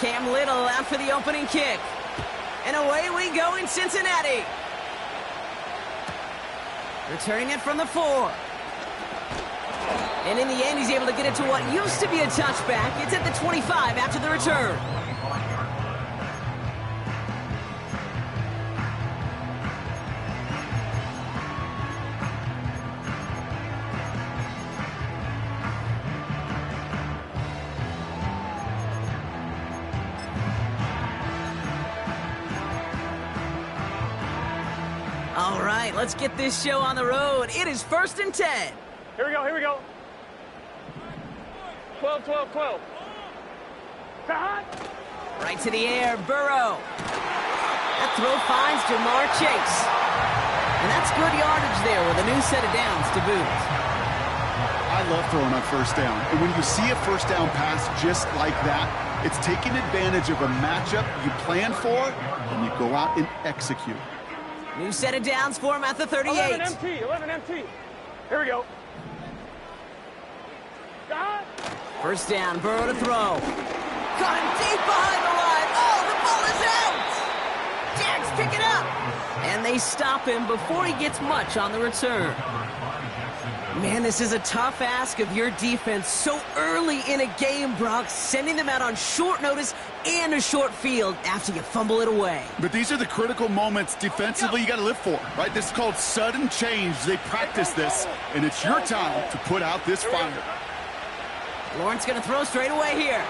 Cam Little out for the opening kick. And away we go in Cincinnati. Returning it from the 4. And in the end, he's able to get it to what used to be a touchback. It's at the 25 after the return. All right, let's get this show on the road. It is 1st and 10. Here we go, here we go. 12, 12, 12. Right to the air, Burrow. That throw finds Jamar Chase. And that's good yardage there with a new set of downs to boot. I love throwing on 1st down. And when you see a 1st down pass just like that, it's taking advantage of a matchup you plan for, and you go out and execute. New set of downs for him at the 38. 11 MT, 11 MT. Here we go. 1st down, Burrow to throw. Got him deep behind the line. Oh, the ball is out. Jags pick it up. And they stop him before he gets much on the return. Man, this is a tough ask of your defense so early in a game, Brock, sending them out on short notice and a short field after you fumble it away. But these are the critical moments defensively you got to live for, right? This is called sudden change. They practice this, and it's your time to put out this fire. Lawrence going to throw straight away here.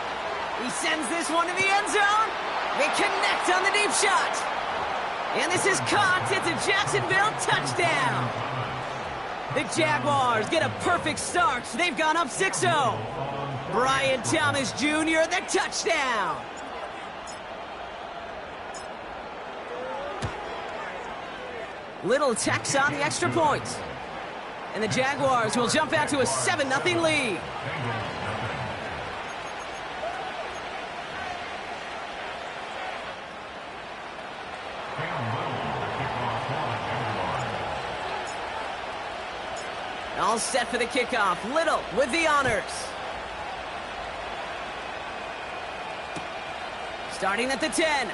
He sends this one to the end zone. They connect on the deep shot. And this is caught. It's a Jacksonville touchdown. The Jaguars get a perfect start. They've gone up 6-0. Brian Thomas Jr., the touchdown. Little tacks on the extra point. And the Jaguars will jump out to a 7-0 lead. All set for the kickoff. Little with the honors. Starting at the 10.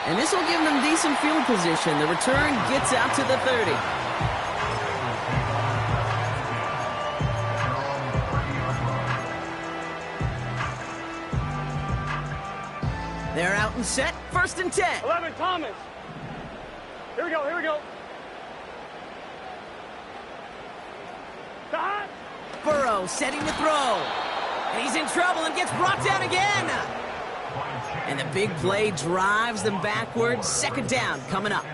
And this will give them decent field position. The return gets out to the 30. They're out and set. 1st and 10. 11, Thomas. Here we go, here we go. Burrow setting to throw. And he's in trouble and gets brought down again. And the big play drives them backwards. 2nd down coming up.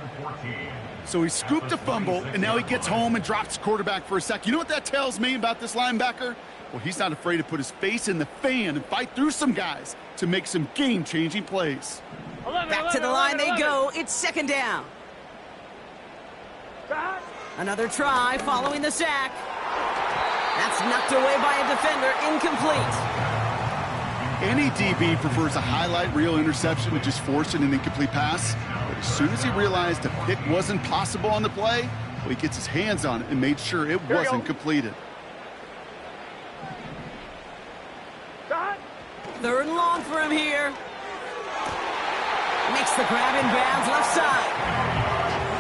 So he scooped a fumble, and now he gets home and drops the quarterback for a sack. You know what that tells me about this linebacker? Well, he's not afraid to put his face in the fan and fight through some guys to make some game-changing plays. 11, Back to the line they go. It's 2nd down. Another try following the sack. That's knocked away by a defender. Incomplete. Any DB prefers a highlight reel interception to just forcing an incomplete pass. But as soon as he realized a pick wasn't possible on the play, well, he gets his hands on it and made sure it wasn't completed. 3rd and long for him here. Makes the grab in bounds left side.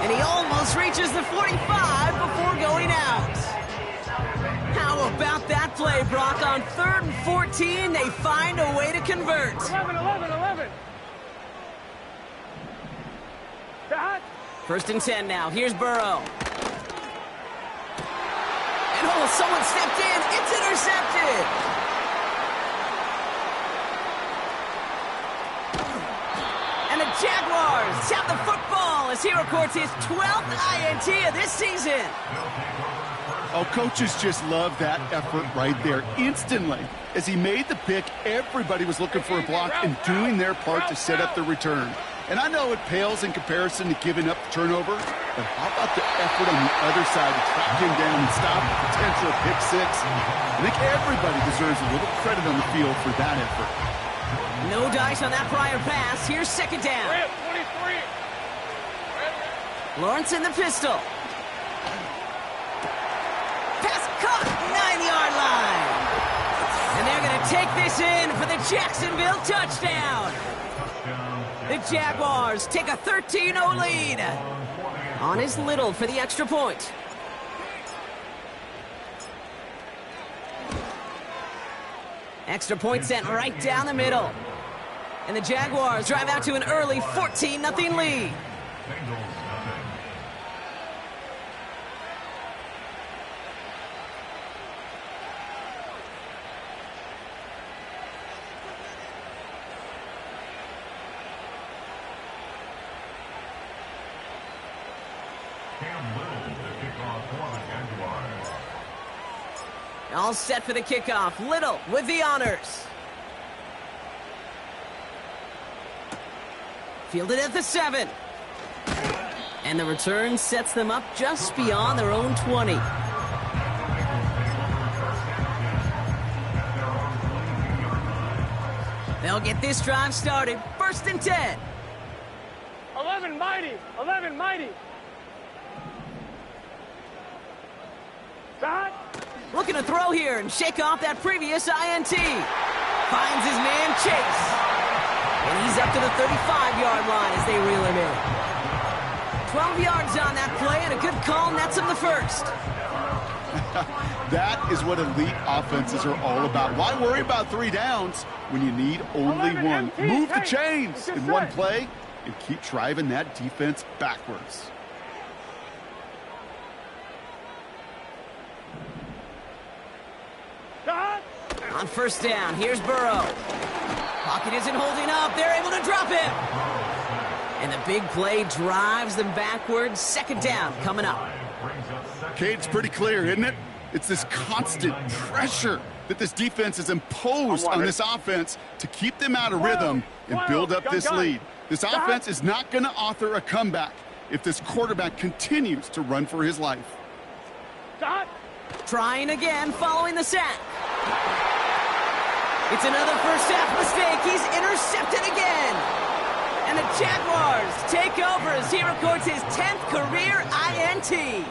And he almost reaches the 45 before going out. How about that play, Brock? On 3rd and 14, they find a way to convert. 11, 11, 11. 1st and 10 now. Here's Burrow. And oh, someone stepped in. It's intercepted. And the Jaguars tap the football as he records his 12th INT of this season. Oh, coaches just love that effort right there. Instantly, as he made the pick, everybody was looking for a block and doing their part to set up the return. And I know it pales in comparison to giving up the turnover, but how about the effort on the other side to track him down and stop a potential pick six? I think everybody deserves a little credit on the field for that effort. No dice on that prior pass. Here's 2nd down. 23. Lawrence in the pistol. Pass caught, 9-yard line. And they're going to take this in for the Jacksonville touchdown. The Jaguars take a 13-0 lead. On is Little for the extra point. Extra point sent right down the middle. And the Jaguars drive out to an early 14-0 lead. All set for the kickoff. Little with the honors. Fielded at the 7. And the return sets them up just beyond their own 20. They'll get this drive started. 1st and 10. 11 mighty. 11 mighty. Stop. Looking to throw here and shake off that previous INT. Finds his man Chase. And he's up to the 35-yard line as they reel him in. 12 yards on that play and a good call nets him the first. That is what elite offenses are all about. Why worry about 3 downs when you need only 1? Move the chains in one play and keep driving that defense backwards. On 1st down, here's Burrow. Pocket isn't holding up. They're able to drop him. And the big play drives them backwards. 2nd down coming up. Cade's pretty clear, isn't it? It's this constant pressure that this defense has imposed on this offense to keep them out of rhythm and build up this lead. This offense is not going to author a comeback if this quarterback continues to run for his life. Trying again following the sack. It's another first-half mistake. He's intercepted again. And the Jaguars take over as he records his 10th career INT.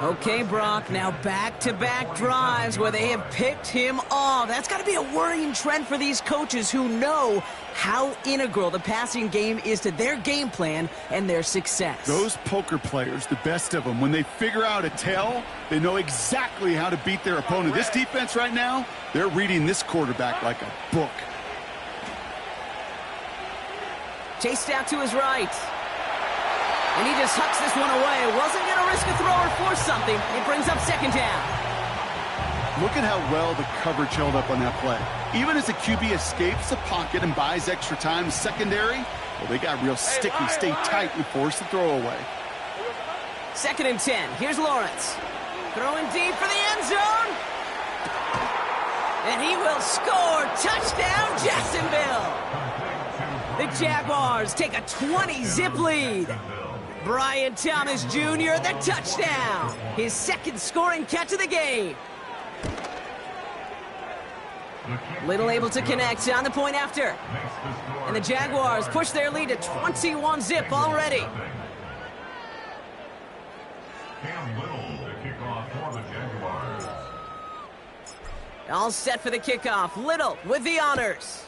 Okay, Brock, now back-to-back drives where they have picked him off. That's got to be a worrying trend for these coaches who know how integral the passing game is to their game plan and their success. Those poker players, the best of them, when they figure out a tell, they know exactly how to beat their opponent. This defense right now, they're reading this quarterback like a book. Chased out to his right. And he just hucks this one away. Wasn't going to risk a throw or force something. It brings up 2nd down. Look at how well the coverage held up on that play. Even as the QB escapes the pocket and buys extra time, secondary, well, they got real sticky, stay tight, and force the throw away. 2nd and 10. Here's Lawrence. Throwing deep for the end zone. And he will score. Touchdown, Jacksonville. The Jaguars take a 20-zip lead. Brian Thomas Jr., the touchdown. His 2nd scoring catch of the game. Little able to connect on the point after. And the Jaguars push their lead to 21-zip already. All set for the kickoff. Little with the honors.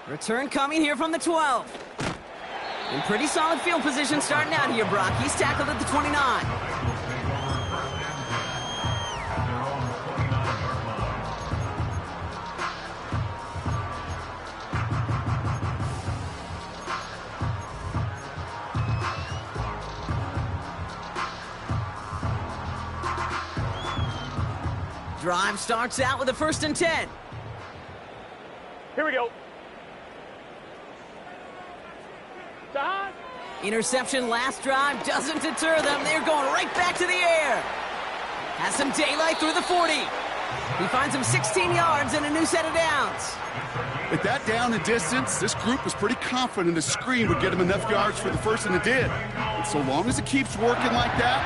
Return coming here from the 12. In pretty solid field position starting out here, Brock. He's tackled at the 29. Drive starts out with a 1st and 10. Here we go. Interception last drive doesn't deter them. They're going right back to the air. Has some daylight through the 40. He finds him 16 yards and a new set of downs. At that down and distance, this group was pretty confident a screen would get him enough yards for the first, and it did. And so long as it keeps working like that,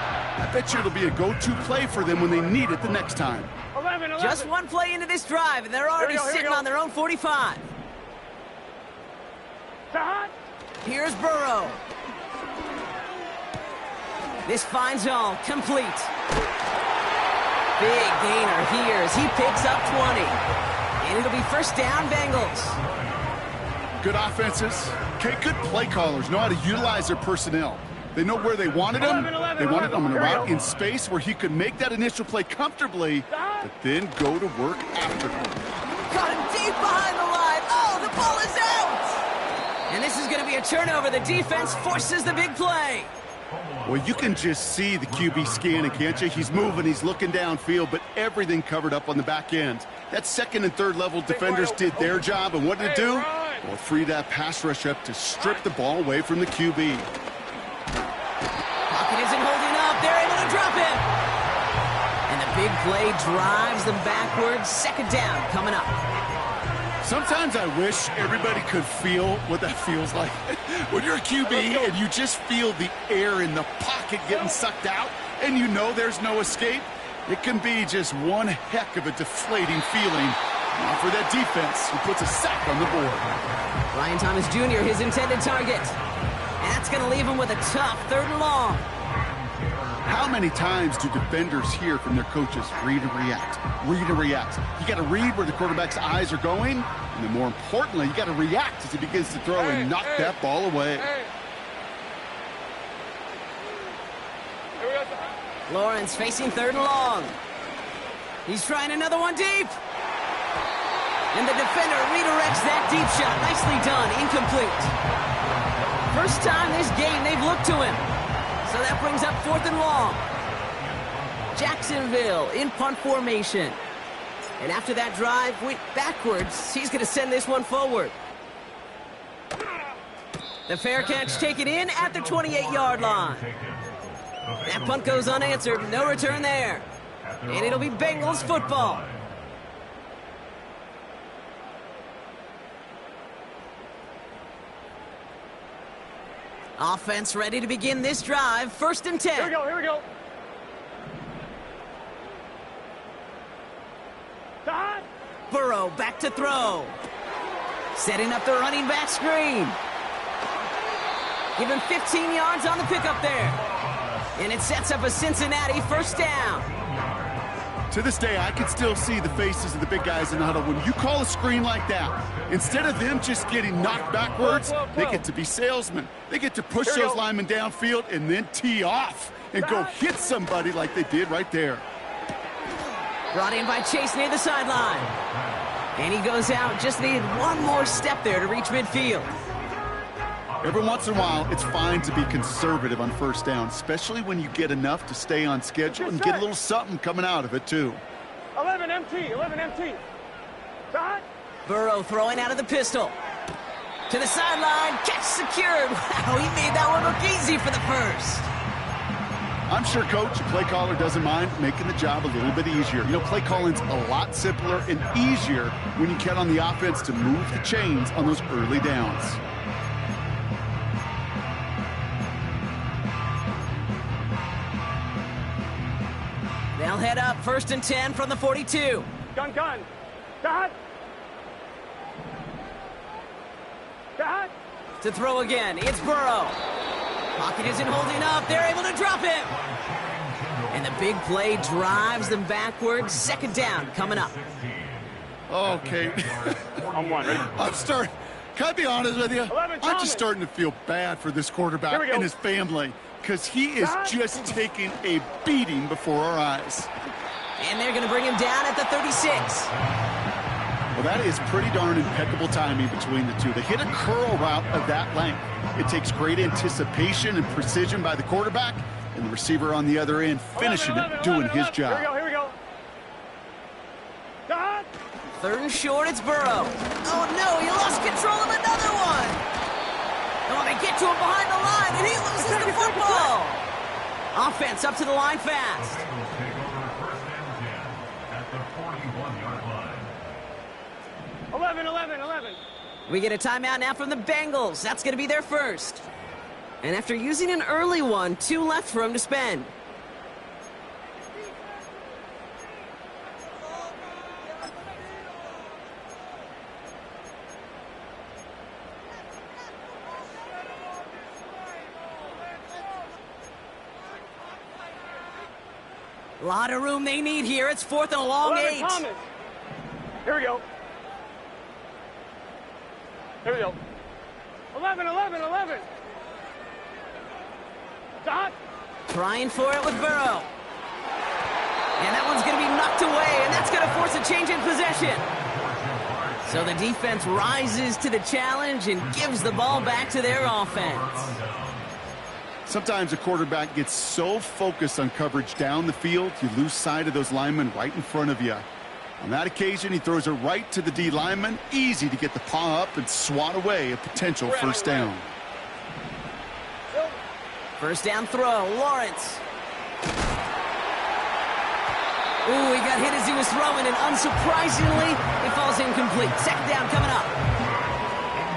I bet you it'll be a go-to play for them when they need it the next time. 11. Just one play into this drive, and they're already sitting on their own 45. Here's Burrow. This finds all complete. Big gainer here as he picks up 20. And it'll be first down, Bengals. Good offenses. Okay, good play callers know how to utilize their personnel. They know where they wanted him. They wanted him on a route in space where he could make that initial play comfortably, but then go to work afterward. Got him deep behind the line. Oh, the ball is out! And this is going to be a turnover. The defense forces the big play. Well, you can just see the QB scanning, can't you? He's moving, he's looking downfield, but everything covered up on the back end. That second and third level defenders did their job, and what did it do? Well, free that pass rush up to strip the ball away from the QB. Pocket isn't holding up. They're able to drop him. And the big play drives them backwards. Second down coming up. Sometimes I wish everybody could feel what that feels like. When you're a QB and you just feel the air in the pocket getting sucked out and you know there's no escape, it can be just one heck of a deflating feeling. Now for that defense who puts a sack on the board. Ryan Thomas Jr., his intended target. And that's going to leave him with a tough 3rd and long. How many times do defenders hear from their coaches, read and react, read and react? You got to read where the quarterback's eyes are going, and then more importantly, you got to react as he begins to throw and knock that ball away. Lawrence facing 3rd and long. He's trying another one deep. And the defender redirects that deep shot. Nicely done. Incomplete. First time this game they've looked to him. So that brings up 4th and long. Jacksonville in punt formation. And after that drive went backwards, he's going to send this one forward. The fair catch taken in at the 28-yard line. That punt goes unanswered. No return there. And it'll be Bengals football. Offense ready to begin this drive. 1st and 10. Here we go, here we go. Todd! Burrow back to throw. Setting up the running back screen. Give him 15 yards on the pickup there. And it sets up a Cincinnati 1st down. To this day, I can still see the faces of the big guys in the huddle. When you call a screen like that, instead of them just getting knocked backwards, they get to be salesmen. They get to push those linemen downfield and then tee off and go hit somebody like they did right there. Brought in by Chase near the sideline. And he goes out. Just needed one more step there to reach midfield. Every once in a while, it's fine to be conservative on 1st down, especially when you get enough to stay on schedule and get a little something coming out of it, too. 11 MT, 11 MT. Todd? Burrow throwing out of the pistol. To the sideline. Catch secured. Wow, he made that one look easy for the 1st. I'm sure Coach, the play caller, doesn't mind making the job a little bit easier. You know, play calling's a lot simpler and easier when you count on the offense to move the chains on those early downs. They'll head up 1st and 10 from the 42. Gun. Todd? Todd? To throw again, it's Burrow. Pocket isn't holding up. They're able to drop him. And the big play drives them backwards. 2nd down coming up. Okay. On one, ready? Can I be honest with you? 11, I'm just starting to feel bad for this quarterback and his family because he is just taking a beating before our eyes. And they're going to bring him down at the 36. Well, that is pretty darn impeccable timing between the two. To hit a curl route of that length, it takes great anticipation and precision by the quarterback, and the receiver on the other end finishing it, doing his job. Here we go. Todd? 3rd and short, it's Burrow. Oh, no, he lost control of another one. Oh, they get to him behind the line, and he loses the football. Offense up to the line fast. 11. We get a timeout now from the Bengals. That's going to be their 1st. And after using an early one, 2 left for him to spend. A lot of room they need here. It's 4th and a long 8. Thomas. Here we go. Here we go. 11. Dot. Trying for it with Burrow. And that one's going to be knocked away, and that's going to force a change in possession. So the defense rises to the challenge and gives the ball back to their offense. Sometimes a quarterback gets so focused on coverage down the field, you lose sight of those linemen right in front of you. On that occasion, he throws it right to the D lineman. Easy to get the paw up and swat away a potential first down. First down throw, Lawrence. Ooh, he got hit as he was throwing, and unsurprisingly, it falls incomplete. 2nd down coming up.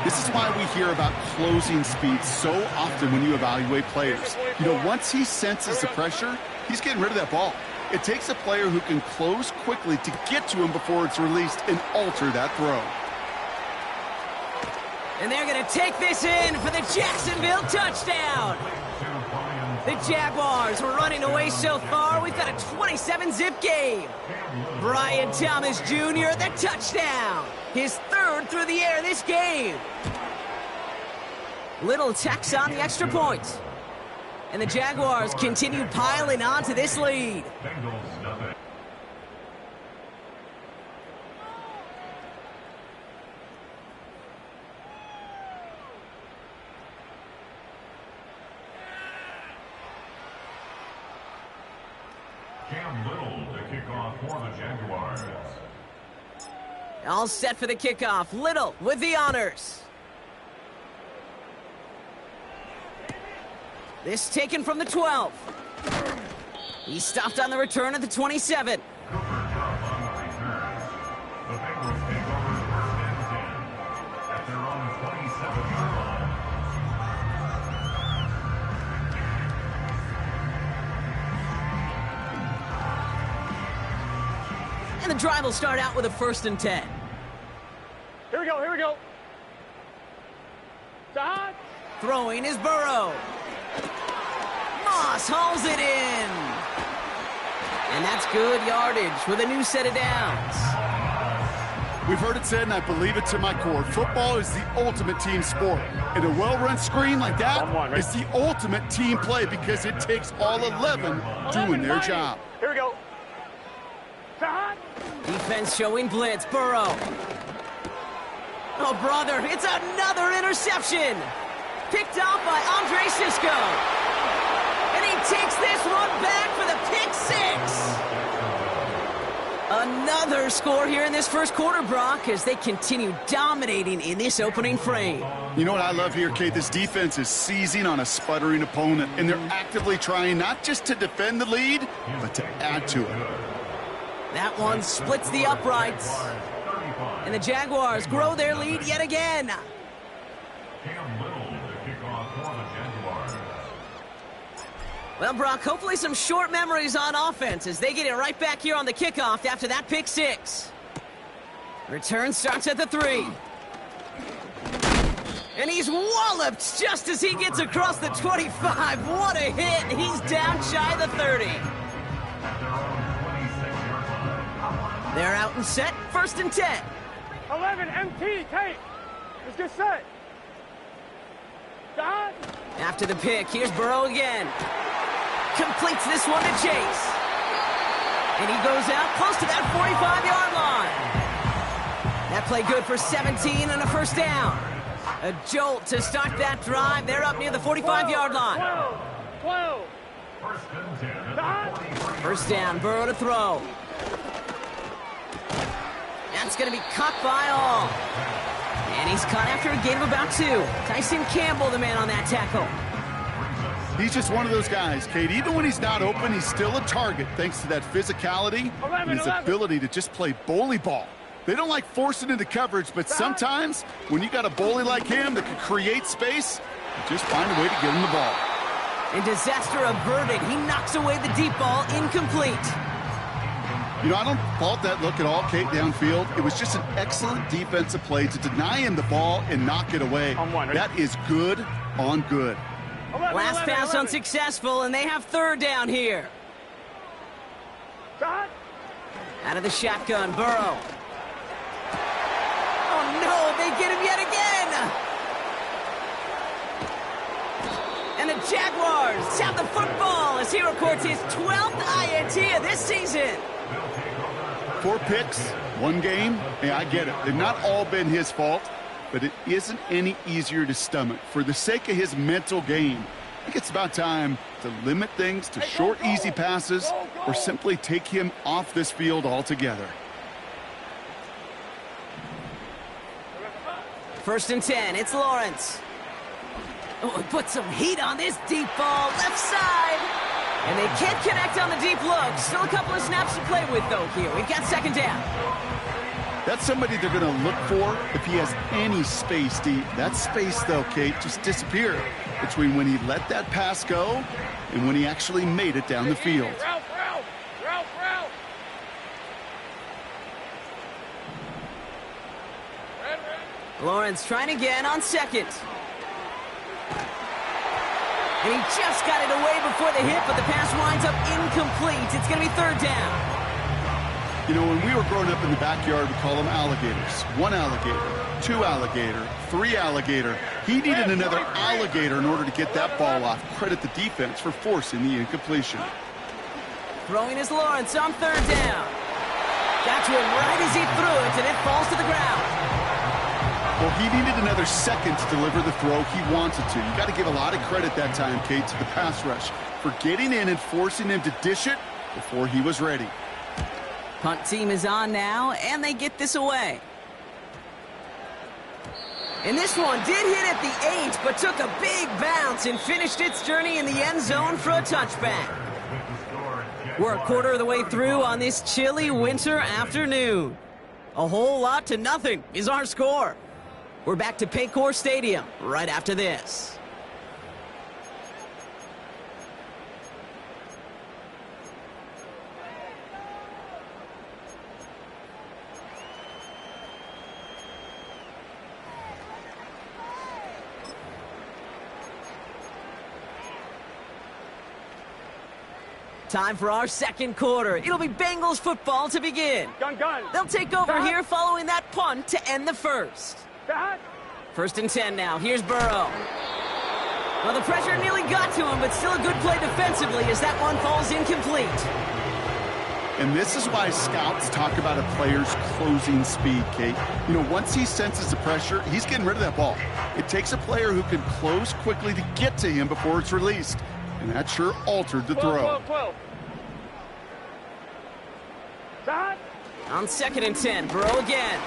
This is why we hear about closing speed so often when you evaluate players. You know, once he senses the pressure, he's getting rid of that ball. It takes a player who can close quickly to get to him before it's released and alter that throw. And they're going to take this in for the Jacksonville touchdown. The Jaguars were running away so far. We've got a 27-zip game. Brian Thomas Jr., the touchdown. His 3rd through the air this game. Little tacks on the extra point. And the Jaguars continue piling on to this lead. Little to kick off for the Jaguars. All set for the kickoff. Little with the honors. This taken from the 12. He stopped on the return at the 27. And the drive will start out with a 1st and 10. Here we go. Dot. Throwing is Burrow. Moss hauls it in. And that's good yardage with a new set of downs. We've heard it said, and I believe it to my core, football is the ultimate team sport. And a well-run screen like that is the ultimate team play because it takes all 11 doing their job. Here we go. Dot. Defense showing blitz. Burrow. Oh, brother, it's another interception. Picked off by Andre Sisco. And he takes this one back for the pick 6. Another score here in this first quarter, Brock, as they continue dominating in this opening frame. You know what I love here, Kate? This defense is seizing on a sputtering opponent, and they're actively trying not just to defend the lead, but to add to it. That one splits the uprights. And the Jaguars grow their lead yet again. Well, Brock, hopefully some short memories on offense as they get it right back here on the kickoff after that pick 6. Return starts at the 3. And he's walloped just as he gets across the 25. What a hit. He's down shy of the 30. They're out and set. 1st and 10. 11 MT, Kate. Let's get set. Dot. After the pick, here's Burrow again. Completes this one to Chase. And he goes out close to that 45-yard line. That play good for 17 and a 1st down. A jolt to start that drive. They're up near the 45-yard line. 12. 1st down, Burrow to throw. That's going to be caught by all. And he's caught after a gain of about 2. Tyson Campbell, the man on that tackle. He's just one of those guys, Kate. Even when he's not open, he's still a target thanks to that physicality and his ability to just play bully ball. They don't like forcing into coverage, but sometimes when you got a bully like him that can create space, you just find a way to get him the ball. And disaster averted. He knocks away the deep ball, incomplete. You know, I don't fault that look at all, Kate, downfield. It was just an excellent defensive play to deny him the ball and knock it away. That is good on good. Last pass unsuccessful, and they have 3rd down here. Out of the shotgun, Burrow. Oh, no, they get him yet again. And the Jaguars have the football as he records his 12th INT of this season. 4 picks, 1 game. Hey, I get it. They've not all been his fault, but it isn't any easier to stomach. For the sake of his mental game, I think it's about time to limit things to short, easy passes or simply take him off this field altogether. 1st and 10, it's Lawrence. Oh, put some heat on this deep ball, left side. And they can't connect on the deep look. Still a couple of snaps to play with, though, here. We've got 2nd down. That's somebody they're going to look for if he has any space deep. That space, though, Kate, just disappeared between when he let that pass go and when he actually made it down the field. Ralph. Lawrence trying again on 2nd. And he just got it away before the hit, but the pass winds up incomplete. It's going to be 3rd down. You know, when we were growing up in the backyard, we call them alligators. 1 alligator, 2 alligator, 3 alligator. He needed another alligator in order to get that ball off. Credit the defense for forcing the incompletion. Throwing is Lawrence on 3rd down. Got to him right as he threw it, and it falls to the ground. Well, he needed another second to deliver the throw he wanted to. You got to give a lot of credit that time, Kate, to the pass rush for getting in and forcing him to dish it before he was ready. Punt team is on now, and they get this away. And this one did hit at the 8, but took a big bounce and finished its journey in the end zone for a touchback. We're a quarter of the way through on this chilly winter afternoon. A whole lot to nothing is our score. We're back to Paycor Stadium right after this. Time for our 2nd quarter. It'll be Bengals football to begin. Gun. They'll take over here following that punt to end the 1st. 1st and 10 now. Here's Burrow. Well, the pressure nearly got to him, but still a good play defensively as that one falls incomplete. And this is why scouts talk about a player's closing speed, Kate. You know, once he senses the pressure, he's getting rid of that ball. It takes a player who can close quickly to get to him before it's released. And that sure altered the throw. 12. On 2nd and 10, Burrow again.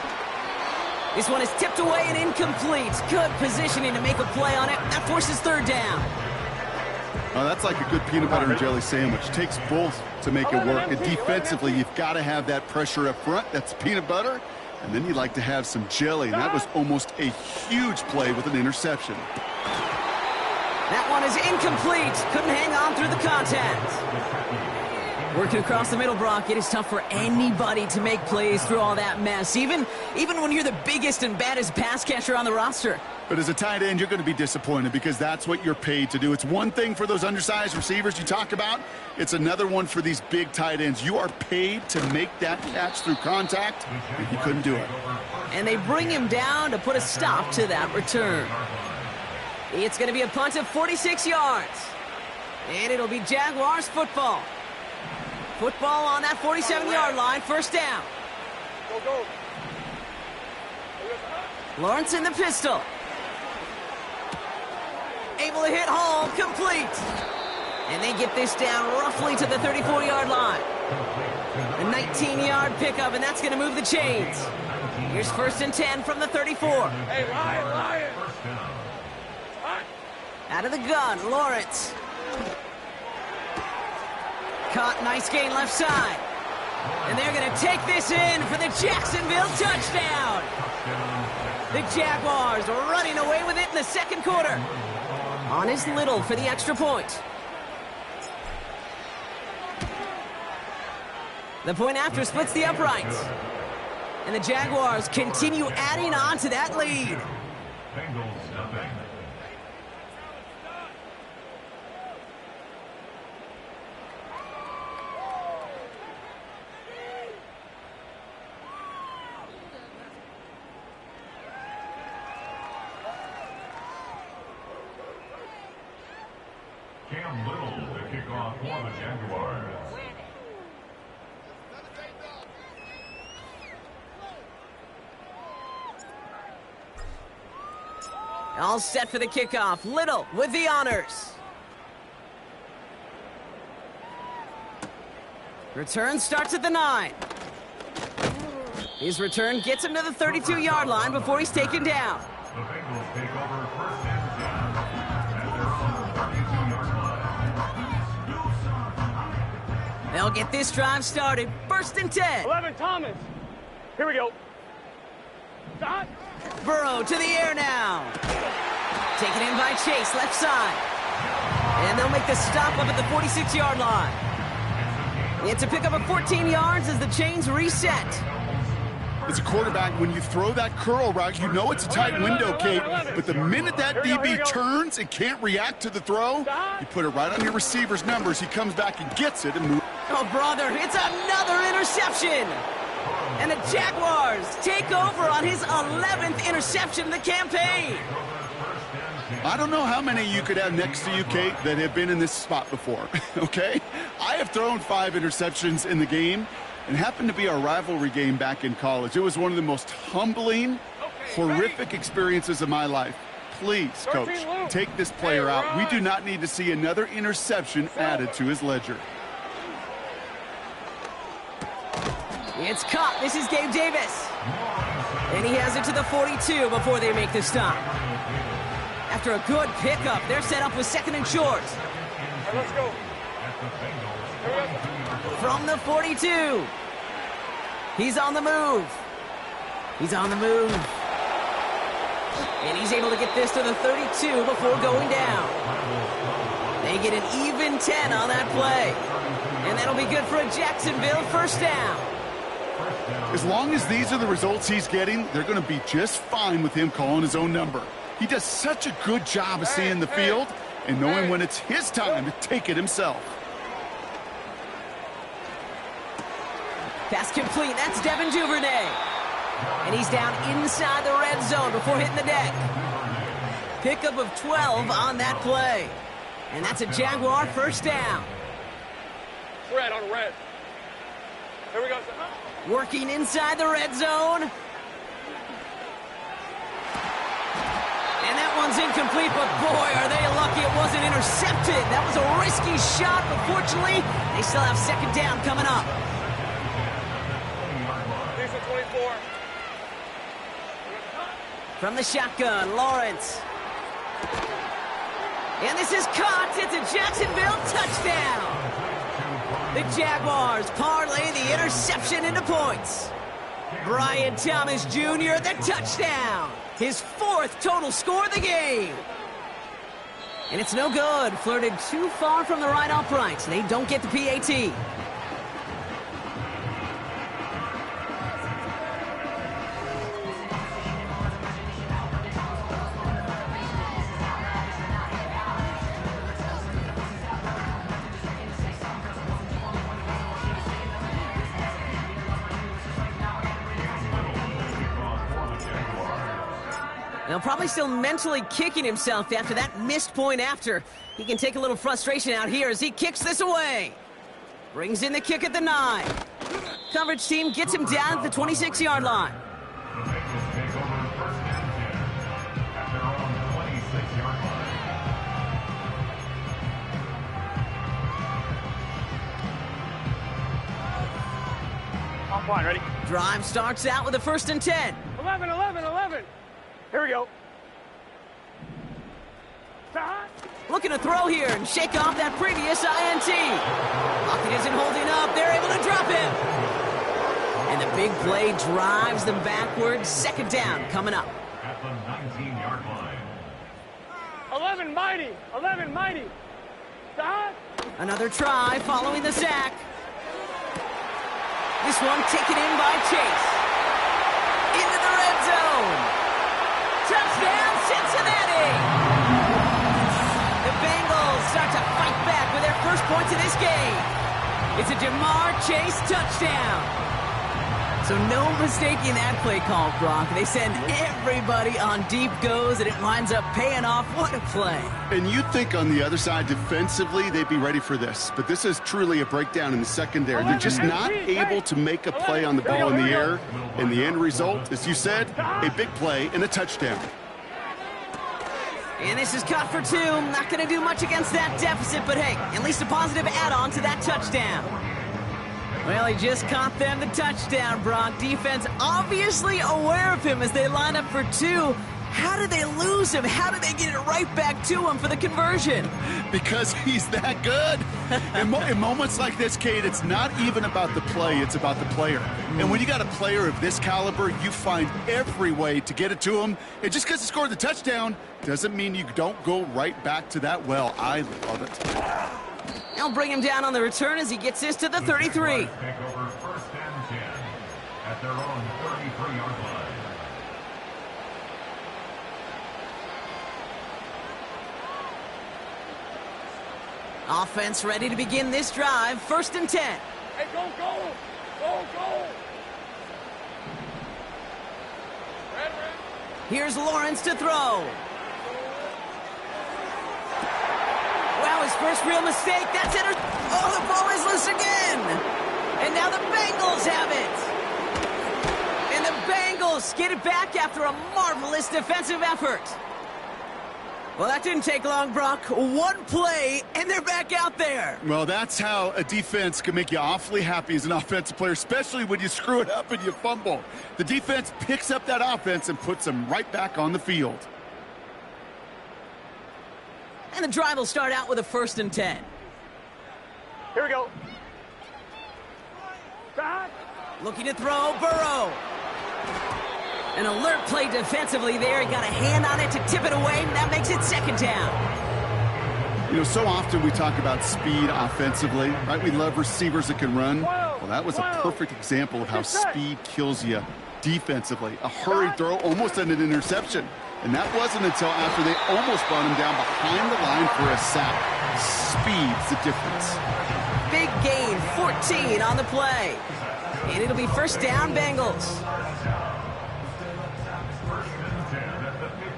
This one is tipped away and incomplete. Good positioning to make a play on it. That forces 3rd down. Oh, that's like a good peanut butter and jelly sandwich. Takes both to make it work. And defensively, you've got to have that pressure up front. That's peanut butter. And then you'd like to have some jelly. And that was almost a huge play with an interception. That one is incomplete. Couldn't hang on through the contact. Working across the middle, Brock, it is tough for anybody to make plays through all that mess, even when you're the biggest and baddest pass catcher on the roster. But as a tight end, you're going to be disappointed because that's what you're paid to do. It's one thing for those undersized receivers you talk about. It's another one for these big tight ends. You are paid to make that catch through contact, and he couldn't do it. And they bring him down to put a stop to that return. It's going to be a punt of 46 yards. And it'll be Jaguars football. Football on that 47-yard line, 1st down. Go. Lawrence in the pistol. Able to hit home, complete. And they get this down roughly to the 34-yard line. A 19-yard pickup, and that's going to move the chains. Here's 1st and 10 from the 34. Hey, Ryan. Out of the gun, Lawrence. Caught, nice gain left side. And they're going to take this in for the Jacksonville touchdown. The Jaguars are running away with it in the 2nd quarter. On is Little for the extra point. The point after splits the uprights. And the Jaguars continue adding on to that lead. Bengals nothing. Cam Little to kick off for the Jaguars. All set for the kickoff. Little with the honors. Return starts at the 9. His return gets him to the 32-yard line before he's taken down. The Bengals take over first and 10 at their own 32-yard line. They'll get this drive started. First and 10. 11, Thomas. Here we go. Dot. Burrow to the air now. Taken in by Chase, left side. And they'll make the stop up at the 46-yard line. It's a pickup of 14 yards as the chains reset. As a quarterback, when you throw that curl route, you know it's a tight window, Kate. But the minute that DB turns and can't react to the throw, you put it right on your receiver's numbers. He comes back and gets it and moves. Oh, brother, it's another interception. And the Jaguars take over on his 11th interception of the campaign. I don't know how many you could have next to you, Kate, that have been in this spot before, okay? I have thrown 5 interceptions in the game, and happened to be our rivalry game back in college. It was one of the most humbling, horrific experiences of my life. Please, Coach, take this player out. We do not need to see another interception added to his ledger. It's caught. This is Gabe Davis. And he has it to the 42 before they make the stop. After a good pickup, they're set up with second and short. Let's go. From the 42. He's on the move. He's on the move. And he's able to get this to the 32 before going down. They get an even 10 on that play. And that'll be good for a Jacksonville first down. As long as these are the results he's getting, they're going to be just fine with him calling his own number. He does such a good job of seeing the field and knowing when it's his time to take it himself. Pass complete. That's Devin Duvernay. And he's down inside the red zone before hitting the deck. Pickup of 12 on that play. And that's a Jaguar first down. Red on red. Here we go. Working inside the red zone. And that one's incomplete, but boy, are they lucky it wasn't intercepted. That was a risky shot, but fortunately, they still have second down coming up. 24. From the shotgun, Lawrence. And this is caught. It's a Jacksonville touchdown. The Jaguars parlay the interception into points. Brian Thomas Jr., the touchdown. His 4th total score of the game. And it's no good. Flirted too far from the right upright. They don't get the PAT. Now, probably still mentally kicking himself after that missed point after. He can take a little frustration out here as he kicks this away. Brings in the kick at the 9. Coverage team gets him down at the 26-yard line. The Bengals take over first and 10 at their own 26-yard line. I'm fine, ready? Drive starts out with a first and 10. 11, 11, 11. Here we go. Stop. Looking to throw here and shake off that previous INT. Lockett isn't holding up. They're able to drop him. And the big play drives them backwards. Second down coming up. At the 19-yard line. 11, mighty. 11, mighty. Stop. Another try following the sack. This one taken in by Chase. Into the red zone. Touchdown, Cincinnati! The Bengals start to fight back with their first points of this game. It's a Jamar Chase touchdown. So no mistaking that play call, Brock. They send everybody on deep goes, and it winds up paying off. What a play. And you'd think on the other side, defensively, they'd be ready for this. But this is truly a breakdown in the secondary. They're just not able to make a play on the ball in the air. And the end result, as you said, a big play and a touchdown. And this is caught for 2. Not going to do much against that deficit, but hey, at least a positive add-on to that touchdown. Well, he just caught them the touchdown, Brock. Defense obviously aware of him as they line up for 2. How did they lose him? How did they get it right back to him for the conversion? Because he's that good. In moments like this, Kate, it's not even about the play, it's about the player. And when you got a player of this caliber, you find every way to get it to him. And just because he scored the touchdown doesn't mean you don't go right back to that well. I love it. They'll bring him down on the return as he gets this to the 33. Take over 1st and 10 at their own 33-yard line. Offense ready to begin this drive. 1st and 10. Hey, go, go! Go, go! Red. Here's Lawrence to throw. Wow, his first real mistake. That's it. Oh, the ball is loose again. And now the Bengals have it. And the Bengals get it back after a marvelous defensive effort. Well, that didn't take long, Brock. One play, and they're back out there. Well, that's how a defense can make you awfully happy as an offensive player, especially when you screw it up and you fumble. The defense picks up that offense and puts them right back on the field. And the drive will start out with a 1st and 10. Here we go. Back. Looking to throw, Burrow. An alert play defensively there. He got a hand on it to tip it away, and that makes it 2nd down. You know, so often we talk about speed offensively, right? We love receivers that can run. Well, that was a perfect example of how speed kills you defensively. A hurried throw, almost an interception. And that wasn't until after they almost brought him down behind the line for a sack. Speed's the difference. Big gain, 14 on the play. And it'll be 1st down, Bengals.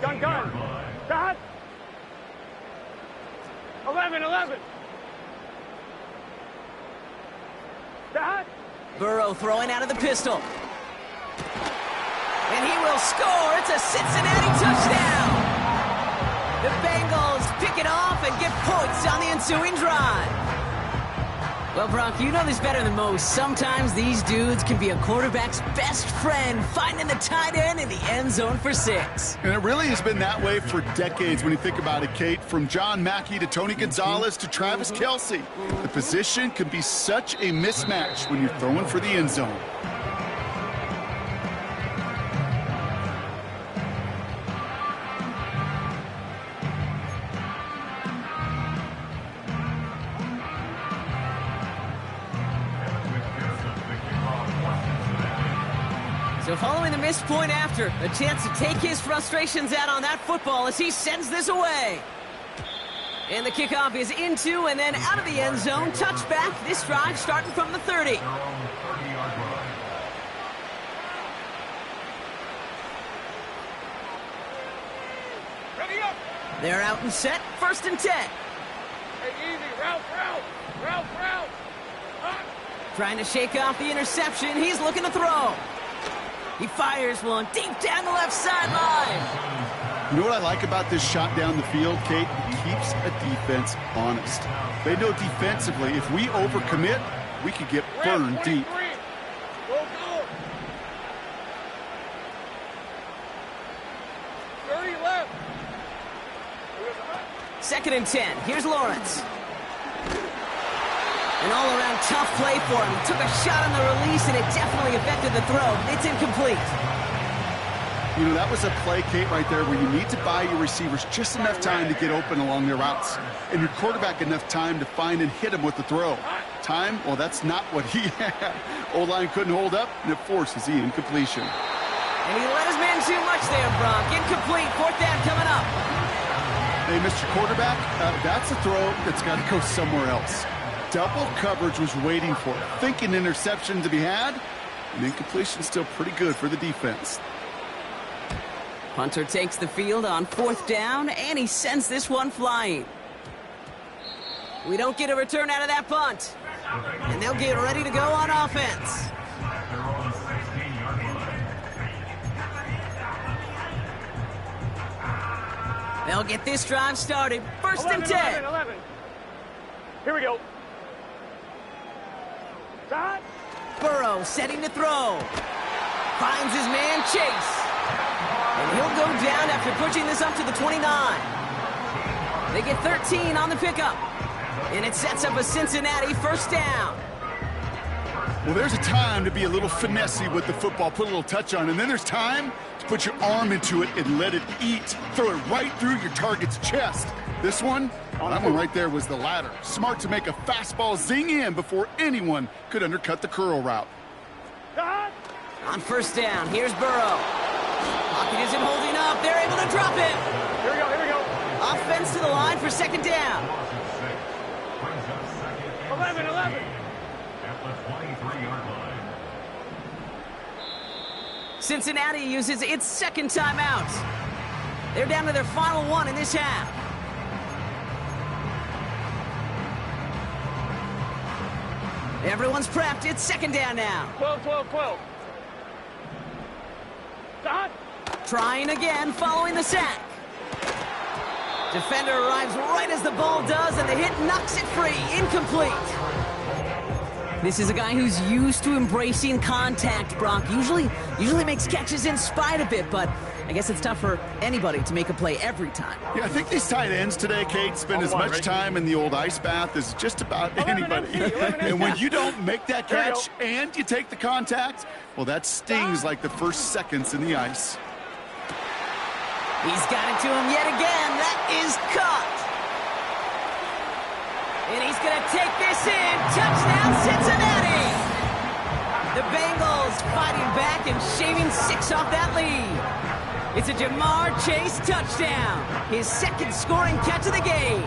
Gun. Back. 11. Back. Burrow throwing out of the pistol. And he will score. It's a Cincinnati touchdown. The Bengals pick it off and get points on the ensuing drive. Well, Brock, you know this better than most. Sometimes these dudes can be a quarterback's best friend, finding the tight end in the end zone for 6. And it really has been that way for decades when you think about it, Kate. From John Mackey to Tony Gonzalez to Travis Kelce. The position can be such a mismatch when you're throwing for the end zone. So following the missed point after, a chance to take his frustrations out on that football as he sends this away. And the kickoff is into and then out of the end zone. Touchback, this drive starting from the 30. Ready up. They're out and set, 1st and 10. Hey, easy. Route. Trying to shake off the interception. He's looking to throw. He fires one deep down the left sideline. You know what I like about this shot down the field, Kate? It keeps a defense honest. They know defensively, if we overcommit, we could get burned deep. Go. 30 left. 2nd and 10. Here's Lawrence. An all-around tough play for him. He took a shot on the release, and it definitely affected the throw. It's incomplete. You know, that was a play, Kate, right there where you need to buy your receivers just enough time to get open along their routes. And your quarterback enough time to find and hit him with the throw. Time? Well, that's not what he had. O-line couldn't hold up, and it forces the incompletion. And he let his man too much there, Brock. Incomplete. 4th down coming up. Hey, Mr. Quarterback, that's a throw that's got to go somewhere else. Double coverage was waiting for it. Thinking interception to be had, An incompletion still pretty good for the defense. Punter takes the field on 4th down, and he sends this one flying. We don't get a return out of that punt. And they'll get ready to go on offense. They're on the 16-yard line. They'll get this drive started. 1st and 10. 11. Here we go. Stop. Burrow setting to throw. Finds his man Chase. And he'll go down after pushing this up to the 29. They get 13 on the pickup. And it sets up a Cincinnati 1st down. Well, there's a time to be a little finessey with the football, put a little touch on, and then there's time to put your arm into it and let it eat. Throw it right through your target's chest. This one, that one right there was the latter. Smart to make a fastball zing in before anyone could undercut the curl route. Stop. On 1st down, here's Burrow. Pocket isn't holding up. They're able to drop it. Here we go, here we go. Offense to the line for 2nd down. 11. At the 23-yard line. Cincinnati uses its 2nd timeout. They're down to their final one in this half. Everyone's prepped. It's 2nd down now. 12. Stop. Trying again following the sack. Defender arrives right as the ball does, and the hit knocks it free. Incomplete. This is a guy who's used to embracing contact, Brock. Usually makes catches in spite of it, but I guess it's tough for anybody to make a play every time. Yeah, I think these tight ends today, Kate, spend as much time in the old ice bath as just about anybody. And when you don't make that catch and you take the contact, well, that stings like the first seconds in the ice. He's got it to him yet again. That is caught. And he's going to take this in. Touchdown, Cincinnati. The Bengals fighting back and shaving 6 off that lead. It's a Jamar Chase touchdown. His 2nd scoring catch of the game.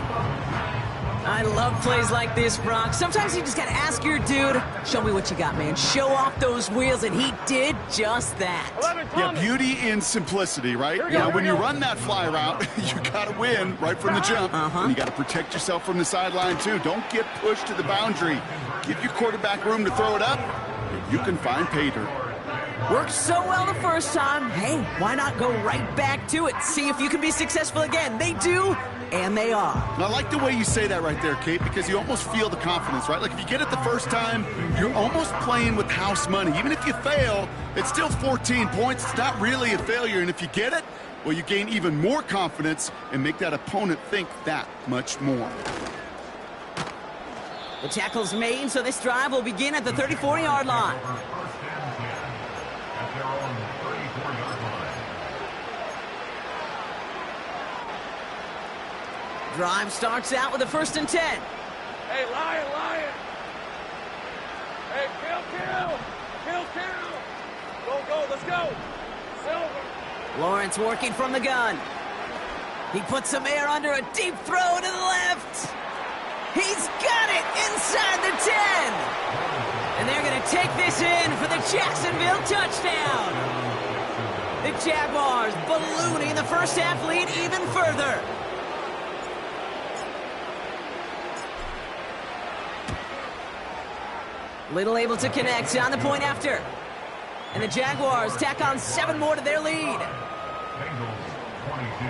I love plays like this, Brock. Sometimes you just got to ask your dude, show me what you got, man. Show off those wheels, and he did just that. 11. Yeah, beauty in simplicity, right? When you run that fly route, you got to win right from the jump. And you got to protect yourself from the sideline, too. Don't get pushed to the boundary. Give your quarterback room to throw it up, and you can find pay dirt. Worked so well the first time. Hey, why not go right back to it? See if you can be successful again. They do, and they are. And I like the way you say that right there, Kate, because you almost feel the confidence, right? Like if you get it the first time, you're almost playing with house money. Even if you fail, it's still 14 points. It's not really a failure. And if you get it, well, you gain even more confidence and make that opponent think that much more. The tackle's made, so this drive will begin at the 34-yard line. They're on the 34-yard line. Drive starts out with a 1st and 10. Hey, Lion. Hey, kill. Go, let's go. Silver. Lawrence working from the gun. He puts some air under a deep throw to the left. He's got it inside the 10. And they're going to take this in for the Jacksonville touchdown. The Jaguars ballooning the first half lead even further. Little able to connect on the point after. And the Jaguars tack on 7 more to their lead. Bengals 22.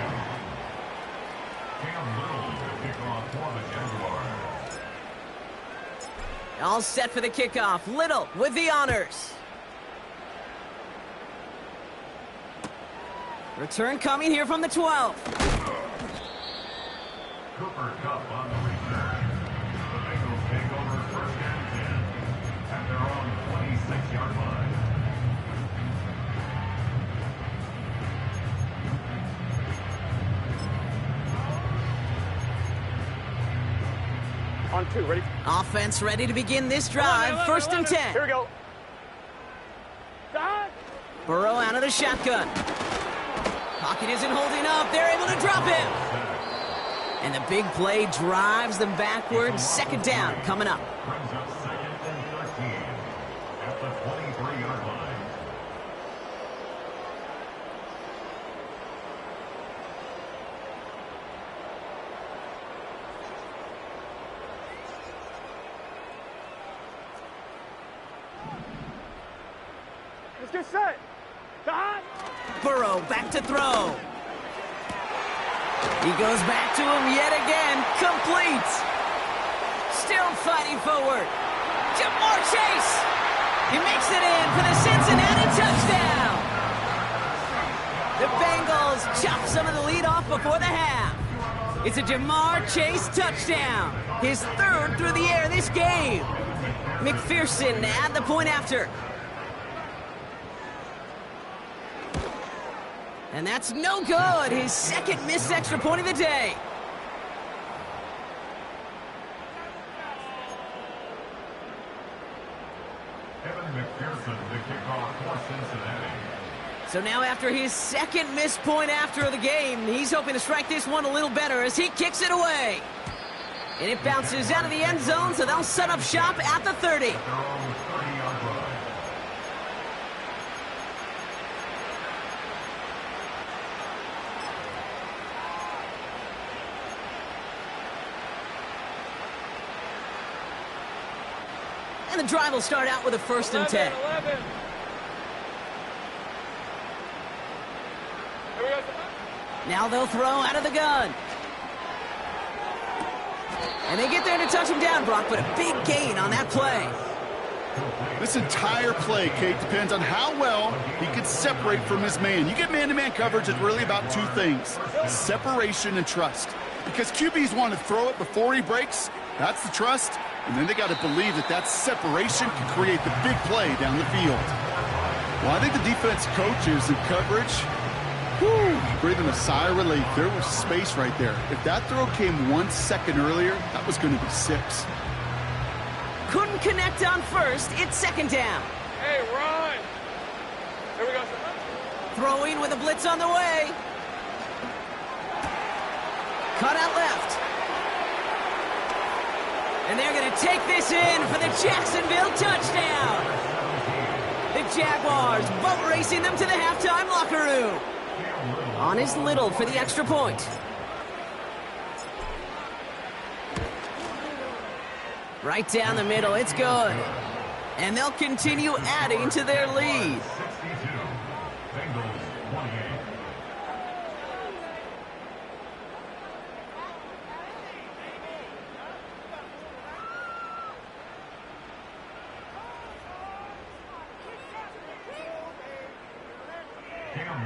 Cam Little to kick off for the Jaguars. All set for the kickoff. Little with the honors. Return coming here from the 12. Cooper Kupp on the return. The Bengals take over 1st and 10 at their own 26-yard line. On 2, ready? Offense ready to begin this drive. 1st and 10. Here we go. Stop. Burrow out of the shotgun. Pocket isn't holding up. They're able to drop him. And the big play drives them backwards. 2nd down coming up. Brings up 2nd and 13 at the 23-yard line. get set. Hot. Burrow back to throw. He goes back to him yet again. Complete. Still fighting forward. Jamar Chase. He makes it in for the Cincinnati touchdown. The Bengals chop some of the lead off before the half. It's a Jamar Chase touchdown. His third through the air this game. McPherson at the point after. And that's no good. His second missed extra point of the day. McPherson, the kickoff for Cincinnati. So now after his second missed point after the game, he's hoping to strike this one a little better as he kicks it away. And it bounces out of the end zone, so they'll set up shop at the 30. Their own 30-yard line. And the drive will start out with a 1st and 10. 11. Here we go. Now they'll throw out of the gun. And they get there to touch him down, Brock, but a big gain on that play. This entire play, Kate, depends on how well he can separate from his man. You get man-to-man coverage, it's really about two things, separation and trust. Because QBs want to throw it before he breaks, that's the trust, and then they got to believe that that separation can create the big play down the field. Well, I think the defense coaches and coverage, breathing a sigh of relief. There was space right there. If that throw came 1 second earlier, that was going to be 6. Couldn't connect on first. It's 2nd down. Hey, run. Here we go. Throwing with a blitz on the way. Cut out left. And they're going to take this in for the Jacksonville touchdown. The Jaguars boat racing them to the halftime locker room. On is Little for the extra point. Right down the middle, it's good. And they'll continue adding to their lead. 62. Bengals 28.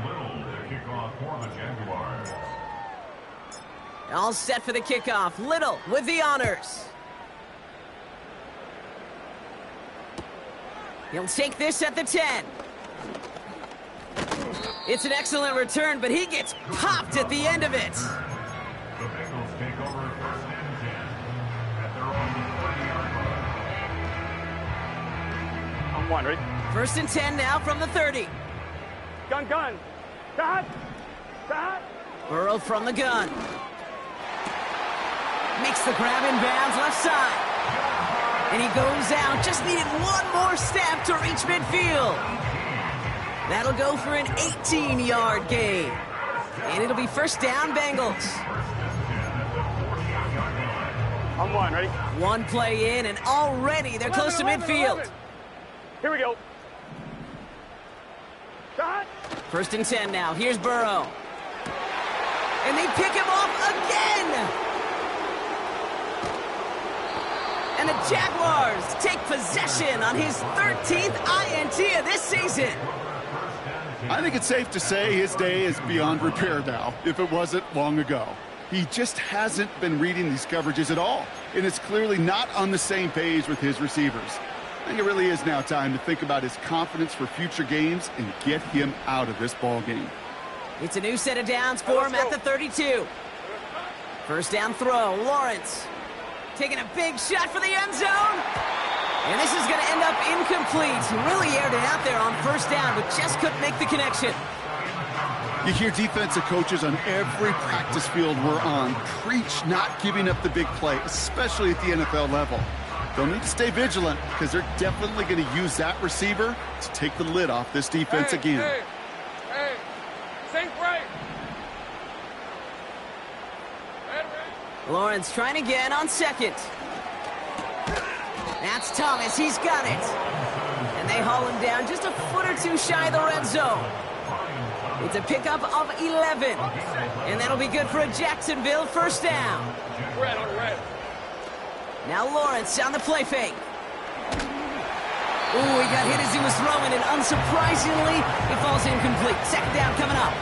Little, the kickoff for the Jaguars. All set for the kickoff. Little with the honors. He'll take this at the 10. It's an excellent return, but he gets popped at the end of it. The Bengals take over 1st and 10 at their own 30-yard line. I'm one, ready? 1st and 10 now from the 30. Gun. Hot. Burrow from the gun. Makes the grab in bounds left side. And he goes out, just needed one more step to reach midfield. That'll go for an 18-yard gain. And it'll be 1st down Bengals. I'm one, ready? One play in, and already they're close to midfield. 11. Here we go. Hot. 1st and 10 now. Here's Burrow. And they pick him off again. And the Jaguars take possession on his 13th INT of this season. I think it's safe to say his day is beyond repair now, if it wasn't long ago. He just hasn't been reading these coverages at all, and it's clearly not on the same page with his receivers. I think it really is now time to think about his confidence for future games and get him out of this ball game. It's a new set of downs for him at the 32. 1st down throw, Lawrence. Taking a big shot for the end zone. And this is going to end up incomplete. He really aired it out there on 1st down, but just couldn't make the connection. You hear defensive coaches on every practice field we're on preach not giving up the big play, especially at the NFL level. They'll need to stay vigilant because they're definitely going to use that receiver to take the lid off this defense again. Hey, think right. Lawrence trying again on 2nd. That's Thomas. He's got it. And And they haul him down just a foot or two shy of the red zone. It's a pickup of 11. And that'll be good for a Jacksonville first down. Red on red. Now Lawrence on the play fake. Ooh, he got hit as he was throwing, and unsurprisingly, he falls incomplete. Second down coming up.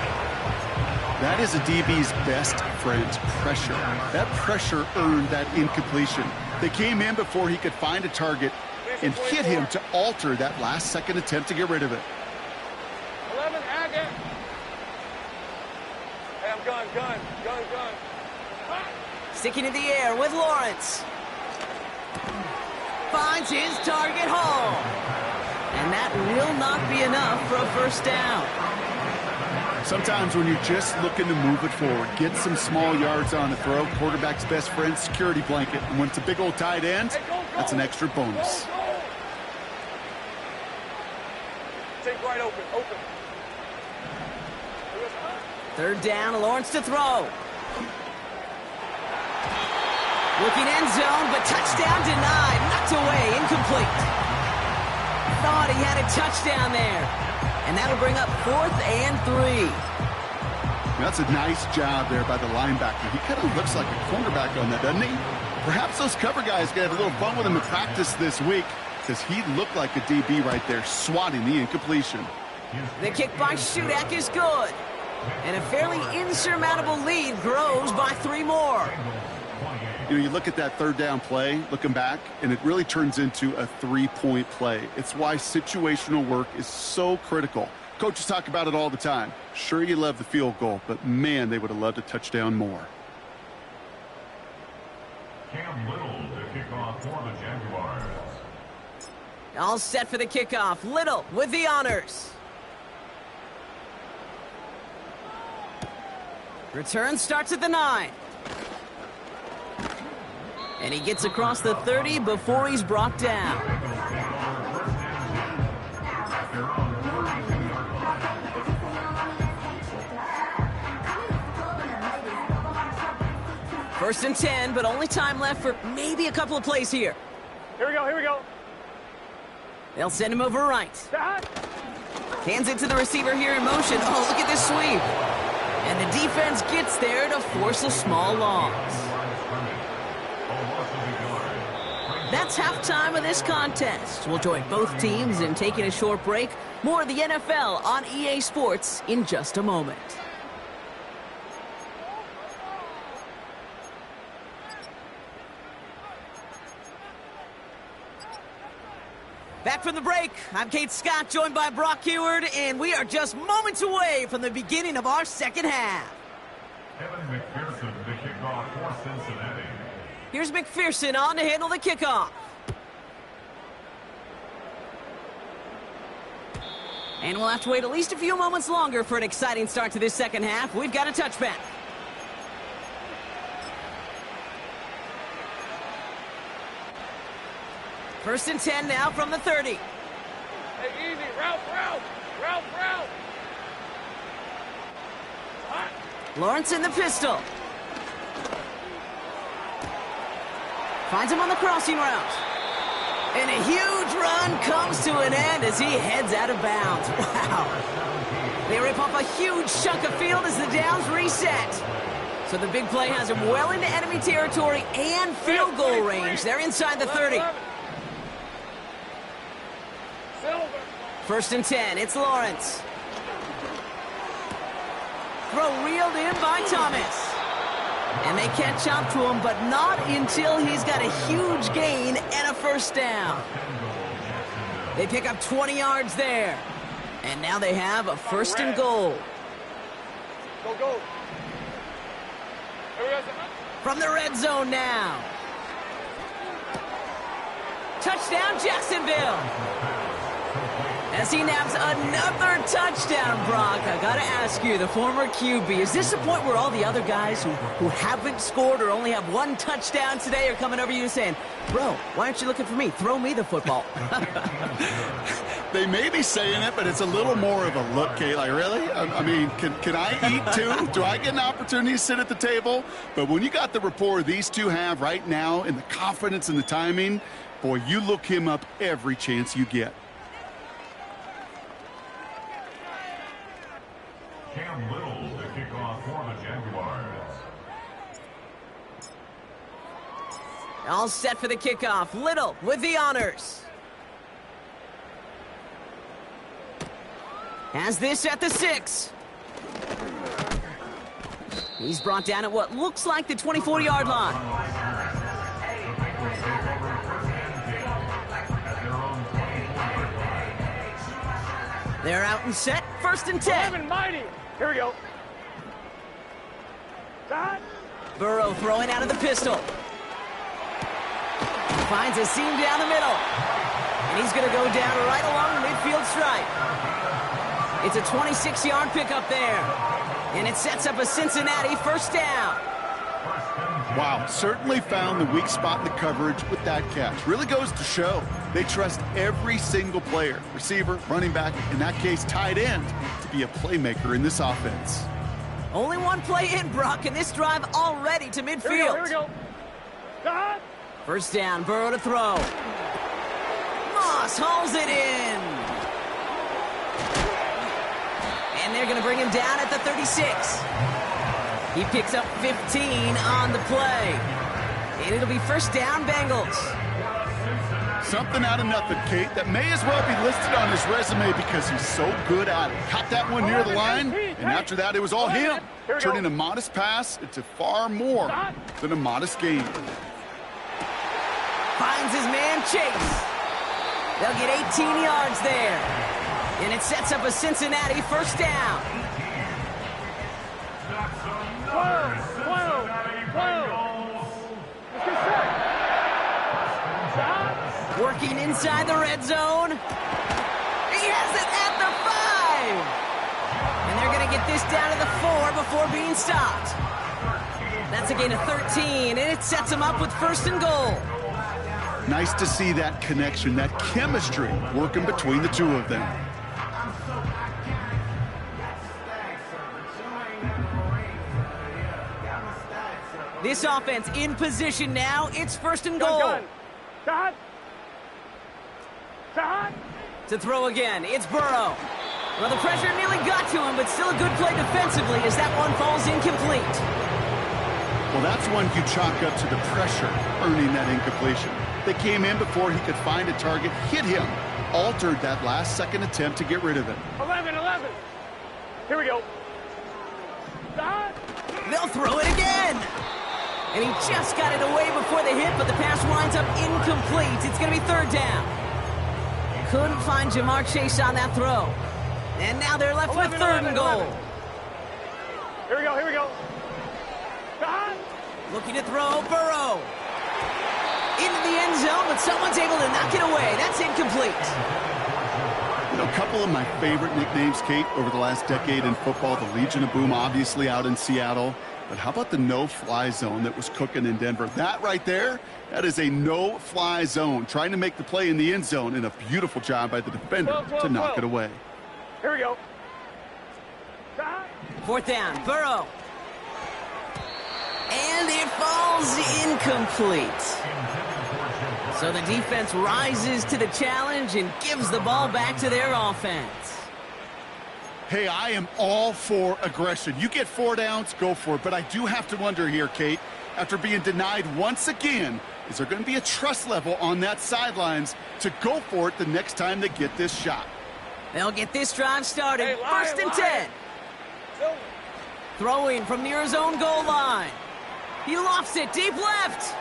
That is a DB's best friend, pressure. That pressure earned that incompletion. They came in before he could find a target and hit him to alter that last-second attempt to get rid of it. 11, Agate. Hey, I'm gun. Sticking in the air with Lawrence. Finds his target hole. And that will not be enough for a first down. Sometimes when you're just looking to move it forward, get some small yards on the throw, quarterback's best friend, security blanket. And when it's a big old tight end, that's an extra bonus. Take right open. Third down, Lawrence to throw. Looking end zone, but touchdown denied. Knocked away, incomplete. Thought he had a touchdown there. And that'll bring up 4th and 3. That's a nice job there by the linebacker. He kind of looks like a cornerback on that, doesn't he? Perhaps those cover guys can have a little fun with him in practice this week, because he looked like a DB right there, swatting the incompletion. The kick by Shudak is good. And a fairly insurmountable lead grows by 3 more. You know, you look at that third down play, looking back, and it really turns into a 3-point play. It's why situational work is so critical. Coaches talk about it all the time. Sure, you love the field goal, but man, they would have loved a touchdown more. Cam Little to kick off for the Jaguars. All set for the kickoff. Little with the honors. Return starts at the 9. And he gets across the 30 before he's brought down. First and 10, but only time left for maybe a couple of plays here. Here we go. They'll send him over right. Hands it to the receiver here in motion. Oh, look at this sweep. And the defense gets there to force a small loss. That's halftime of this contest. We'll join both teams in taking a short break. More of the NFL on EA Sports in just a moment. Back from the break, I'm Kate Scott, joined by Brock Heward, and we are just moments away from the beginning of our second half. Evan McPherson to kick off for Cincinnati. Here's McPherson on to handle the kickoff. And we'll have to wait at least a few moments longer for an exciting start to this second half. We've got a touchback. First and 10 now from the 30. Hey, easy. Route. Lawrence in the pistol. Finds him on the crossing route. And a huge run comes to an end as he heads out of bounds. Wow. They rip off a huge chunk of field as the downs reset. So the big play has him well into enemy territory and field goal range. They're inside the 30. First and 10, it's Lawrence. Throw reeled in by Thomas. And they catch up to him, but not until he's got a huge gain and a first down. They pick up 20 yards there. And now they have a first and goal. Go. From the red zone now. Touchdown, Jacksonville. As he naps another touchdown, Brock. I got to ask you, the former QB, is this the point where all the other guys who haven't scored or only have one touchdown today are coming over to you saying, bro, why aren't you looking for me? Throw me the football. They may be saying it, but it's a little more of a look, Kate. Like, really? I mean, can I eat too? Do I get an opportunity to sit at the table? But when you got the rapport these two have right now and the confidence and the timing, boy, you look him up every chance you get. All set for the kickoff. Little with the honors. Has this at the 6. He's brought down at what looks like the 24-yard line. They're out and set. 1st and 10. 11 mighty. Here we go. Stop. Burrow throwing out of the pistol. Finds a seam down the middle. And he's going to go down right along the midfield stripe. It's a 26-yard pickup there. And it sets up a Cincinnati 1st down. Wow, certainly found the weak spot in the coverage with that catch. Really goes to show they trust every single player, receiver, running back, in that case tight end, to be a playmaker in this offense. Only one play in, Brock, and this drive already to midfield. Here we go. Stop. 1st down, Burrow to throw. Moss hauls it in. And they're going to bring him down at the 36. He picks up 15 on the play. And it'll be 1st down, Bengals. Something out of nothing, Kate, that may as well be listed on his resume because he's so good at it. Caught that one near the line, and after that, it was all him. Turning a modest pass into far more than a modest gain. Finds his man Chase. They'll get 18 yards there. And it sets up a Cincinnati 1st down. 12. Let's get set. Stop. Working inside the red zone. He has it at the 5. And they're going to get this down to the 4 before being stopped. That's a gain of 13, and it sets them up with 1st and goal. Nice to see that connection, that chemistry working between the two of them. This offense in position now. It's 1st and goal. Stop. Stop. To throw again, it's Burrow. Well, the pressure nearly got to him, but still a good play defensively as that one falls incomplete. Well, that's one you chalk up to the pressure earning that incompletion. They came in before he could find a target, hit him, altered that last-second attempt to get rid of it. 11. Here we go. Stop. They'll throw it again. And he just got it away before the hit, but the pass winds up incomplete. It's going to be 3rd down. Couldn't find Jamar Chase on that throw. And now they're left with 3rd and goal. 11. Here we go. Stop. Looking to throw, Burrow. Into the end zone, but someone's able to knock it away. That's incomplete. You know, a couple of my favorite nicknames, Kate, over the last decade in football. The Legion of Boom, obviously, out in Seattle. But how about the no-fly zone that was cooking in Denver? That right there, that is a no-fly zone. Trying to make the play in the end zone, and a beautiful job by the defender to knock it away. Here we go. Stop. 4th down, Burrow. And it falls incomplete. So the defense rises to the challenge and gives the ball back to their offense. Hey, I am all for aggression. You get 4 downs, go for it. But I do have to wonder here, Kate, after being denied once again, is there going to be a trust level on that sidelines to go for it the next time they get this shot? They'll get this drive started. Hey, 1st and 10. Throwing from near his own goal line. He lofts it deep left.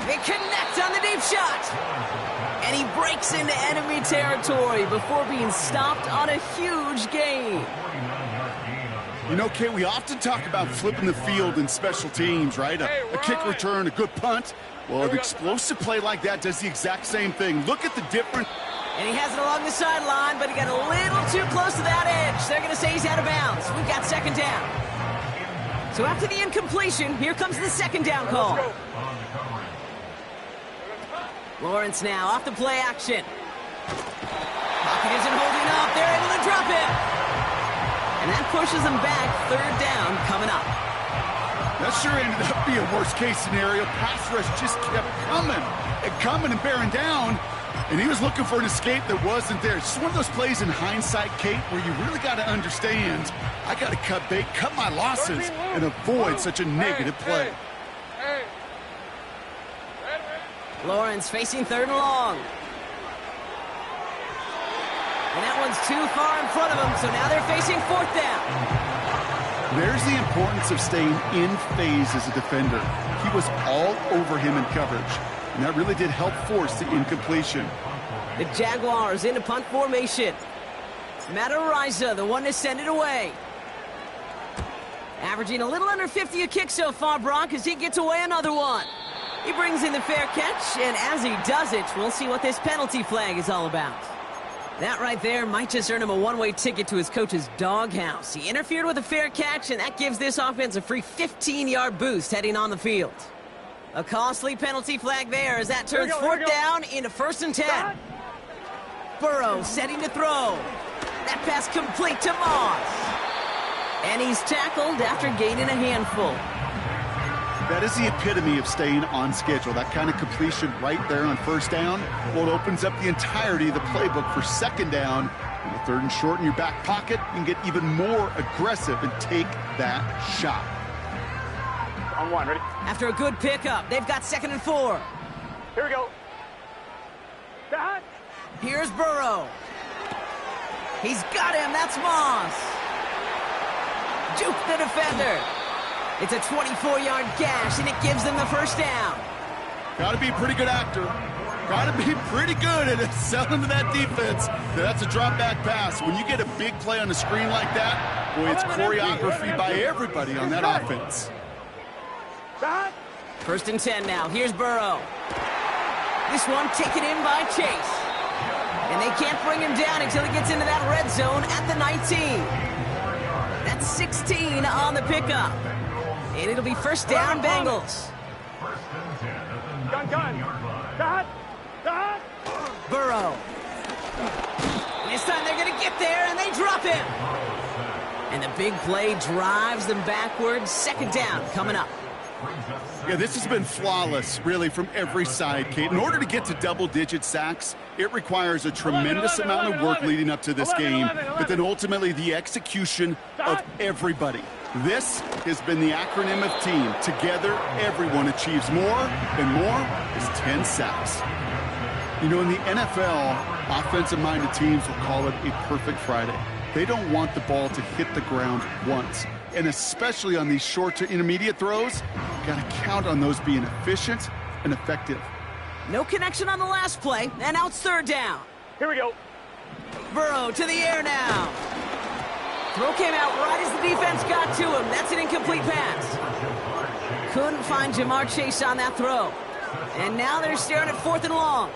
They connect on the deep shot. And he breaks into enemy territory before being stopped on a huge gain. You know, Kate, we often talk about flipping the field in special teams, right? A kick return, a good punt. Well, an explosive play like that does the exact same thing. Look at the difference. And he has it along the sideline, but he got a little too close to that edge. They're going to say he's out of bounds. We've got 2nd down. So after the incompletion, here comes the 2nd down call. Lawrence now off the play action. Pocket isn't holding up. They're able to drop it. And that pushes them back. 3rd down coming up. That sure ended up being a worst-case scenario. Pass rush just kept coming and bearing down. And he was looking for an escape that wasn't there. It's just one of those plays in hindsight, Kate, where you really got to understand, I got to cut bait, cut my losses, and avoid such a negative play. Lawrence facing 3rd and long. And that one's too far in front of them, so now they're facing 4th down. There's the importance of staying in phase as a defender. He was all over him in coverage, and that really did help force the incompletion. The Jaguars into punt formation. Madden Allstars, the one to send it away. Averaging a little under 50 a kick so far, Brock, as he gets away another one. He brings in the fair catch, and as he does it, we'll see what this penalty flag is all about. That right there might just earn him a one-way ticket to his coach's doghouse. He interfered with a fair catch, and that gives this offense a free 15-yard boost heading on the field. A costly penalty flag there as that turns 4th down into 1st and 10. Burrow setting to throw. That pass complete to Moss. And he's tackled after gaining a handful. That is the epitome of staying on schedule. That kind of completion right there on 1st down. Well, it opens up the entirety of the playbook for 2nd down. And with 3rd and short in your back pocket, you can get even more aggressive and take that shot. On 1, ready? After a good pickup, they've got 2nd and 4. Here we go. That. Here's Burrow. He's got him. That's Moss. Juke the defender. It's a 24-yard gash, and it gives them the 1st down. Got to be a pretty good actor. Got to be pretty good at selling to that defense. That's a drop-back pass. When you get a big play on the screen like that, boy, it's choreography by everybody on that offense. 1st and 10 now. Here's Burrow. This one taken in by Chase. And they can't bring him down until he gets into that red zone at the 19. That's 16 on the pickup. And it'll be 1st down, Bengals. Gun. Burrow. And this time they're going to get there, and they drop him. And the big play drives them backwards. 2nd down coming up. Yeah, this has been flawless, really, from every side, Kate. In order to get to double-digit sacks, it requires a tremendous amount of work leading up to this game, but then ultimately the execution of everybody. This has been the acronym of team. Together, everyone achieves more, and more is 10 sacks. You know, in the NFL, offensive-minded teams will call it a perfect Friday. They don't want the ball to hit the ground once. And especially on these short to intermediate throws, you got to count on those being efficient and effective. No connection on the last play, and now it's 3rd down. Here we go. Burrow to the air now. Throw came out right as the defense got to him. That's an incomplete pass. Couldn't find Jamar Chase on that throw. And now they're staring at 4th and long.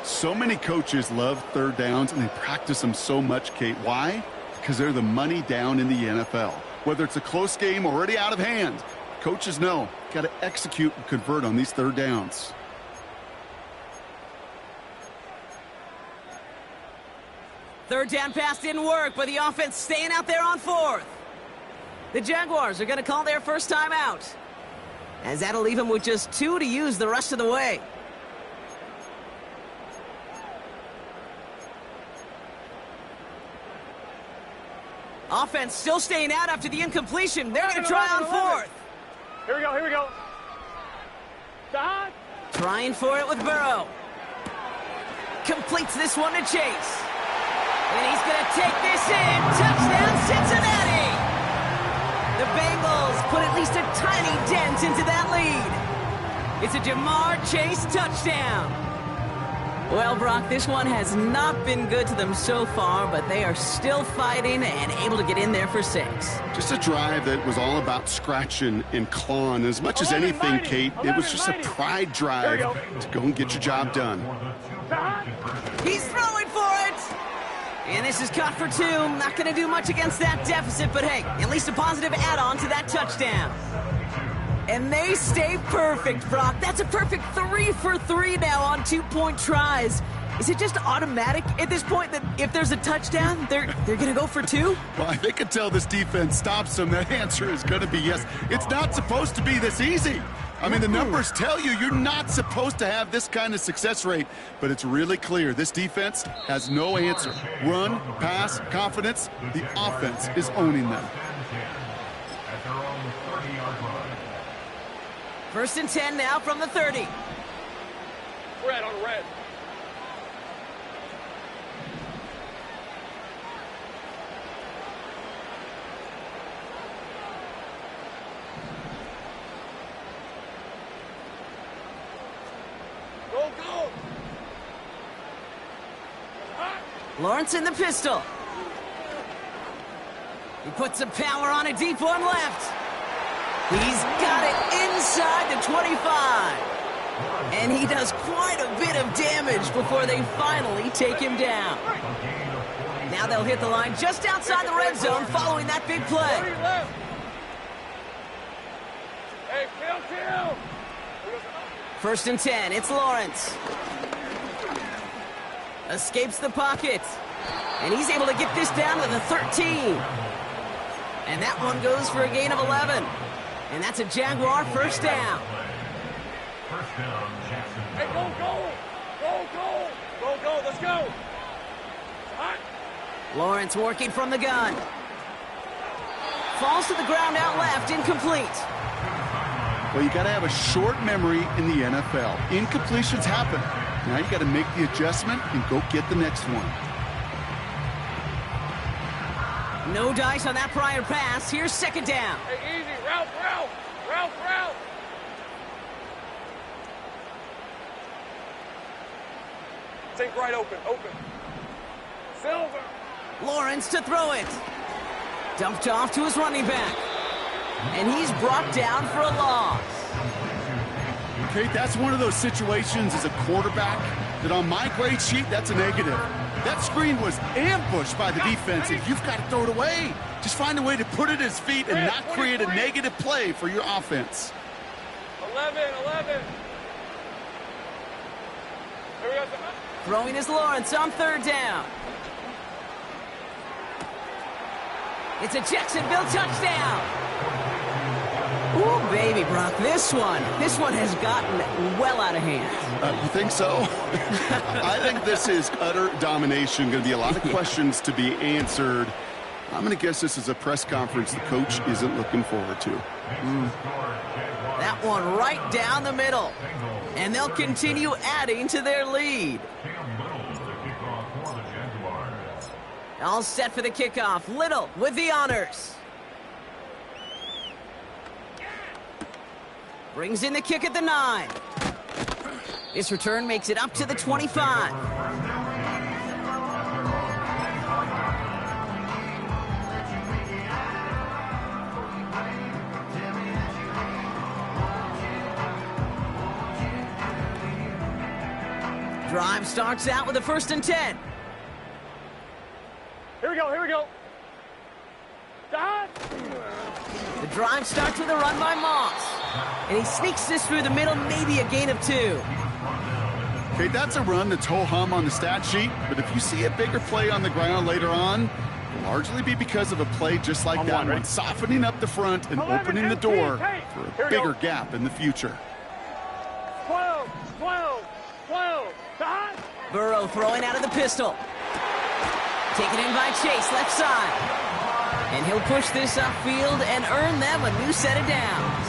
So many coaches love 3rd downs, and they practice them so much, Kate. Why? Because they're the money down in the NFL. Whether it's a close game already out of hand, coaches know, got to execute and convert on these 3rd downs. Third down pass didn't work, but the offense staying out there on 4th. The Jaguars are going to call their first time out, as that'll leave them with just 2 to use the rest of the way. Offense still staying out after the incompletion. They're going to try on 4th. Here we go. Trying for it with Burrow. Completes this one to Chase. And he's going to take this in. Touchdown, Cincinnati! The Bengals put at least a tiny dent into that lead. It's a Jamar Chase touchdown. Well, Brock, this one has not been good to them so far, but they are still fighting and able to get in there for 6. Just a drive that was all about scratching and clawing. As much as anything, Kate, it was just a pride drive to go and get your job done. He's throwing for it! And this is caught for 2. Not going to do much against that deficit, but hey, at least a positive add-on to that touchdown. And they stay perfect, Brock. That's a perfect 3 for 3 now on 2-point tries. Is it just automatic at this point that if there's a touchdown, they're going to go for 2? Well, I think until this defense stops them, that answer is going to be yes. It's not supposed to be this easy. I mean, the numbers tell you you're not supposed to have this kind of success rate, but it's really clear this defense has no answer. Run, pass, confidence, the offense is owning them. At their own 30-yard line. 1st and 10 now from the 30. red, on red. Go, go! Lawrence in the pistol. He puts some power on it, deep one left. He's got it inside the 25. And he does quite a bit of damage before they finally take him down. Now they'll hit the line just outside the red zone following that big play. Hey, kill! 1st and 10, it's Lawrence. Escapes the pocket. And he's able to get this down to the 13. And that one goes for a gain of 11. And that's a Jaguar 1st down. Hey, go! Go, let's go! Hot. Lawrence working from the gun. Falls to the ground out left, incomplete. Well, you got to have a short memory in the NFL. Incompletions happen. Now you got to make the adjustment and go get the next one. No dice on that prior pass. Here's 2nd down. Hey, easy, Ralph! Take right, open. Silver! Lawrence to throw it. Dumped off to his running back. And he's brought down for a loss. Okay, that's one of those situations as a quarterback that on my grade sheet, that's a negative. That screen was ambushed by the defense, and you've got to throw it away. Just find a way to put it at his feet and not create a negative play for your offense. 11. Here we go. Throwing is Lawrence on 3rd down. It's a Jacksonville touchdown. Ooh, baby, Brock, this one has gotten well out of hand. You think so? I think this is utter domination. Going to be a lot of questions to be answered. I'm going to guess this is a press conference the coach isn't looking forward to. That one right down the middle. And they'll continue adding to their lead. All set for the kickoff. Little with the honors. Brings in the kick at the 9. This return makes it up to the 25. Drive starts out with a 1st and 10. Here we go. Dot. The drive starts with a run by Moss. And he sneaks this through the middle, maybe a gain of 2. Okay, that's a run that's ho-hum on the stat sheet, but if you see a bigger play on the ground later on, it'll largely be because of a play just like that one, softening up the front and opening the door for a bigger gap in the future. 12. Dot. Burrow throwing out of the pistol. Taken in by Chase, left side. And he'll push this upfield and earn them a new set of downs.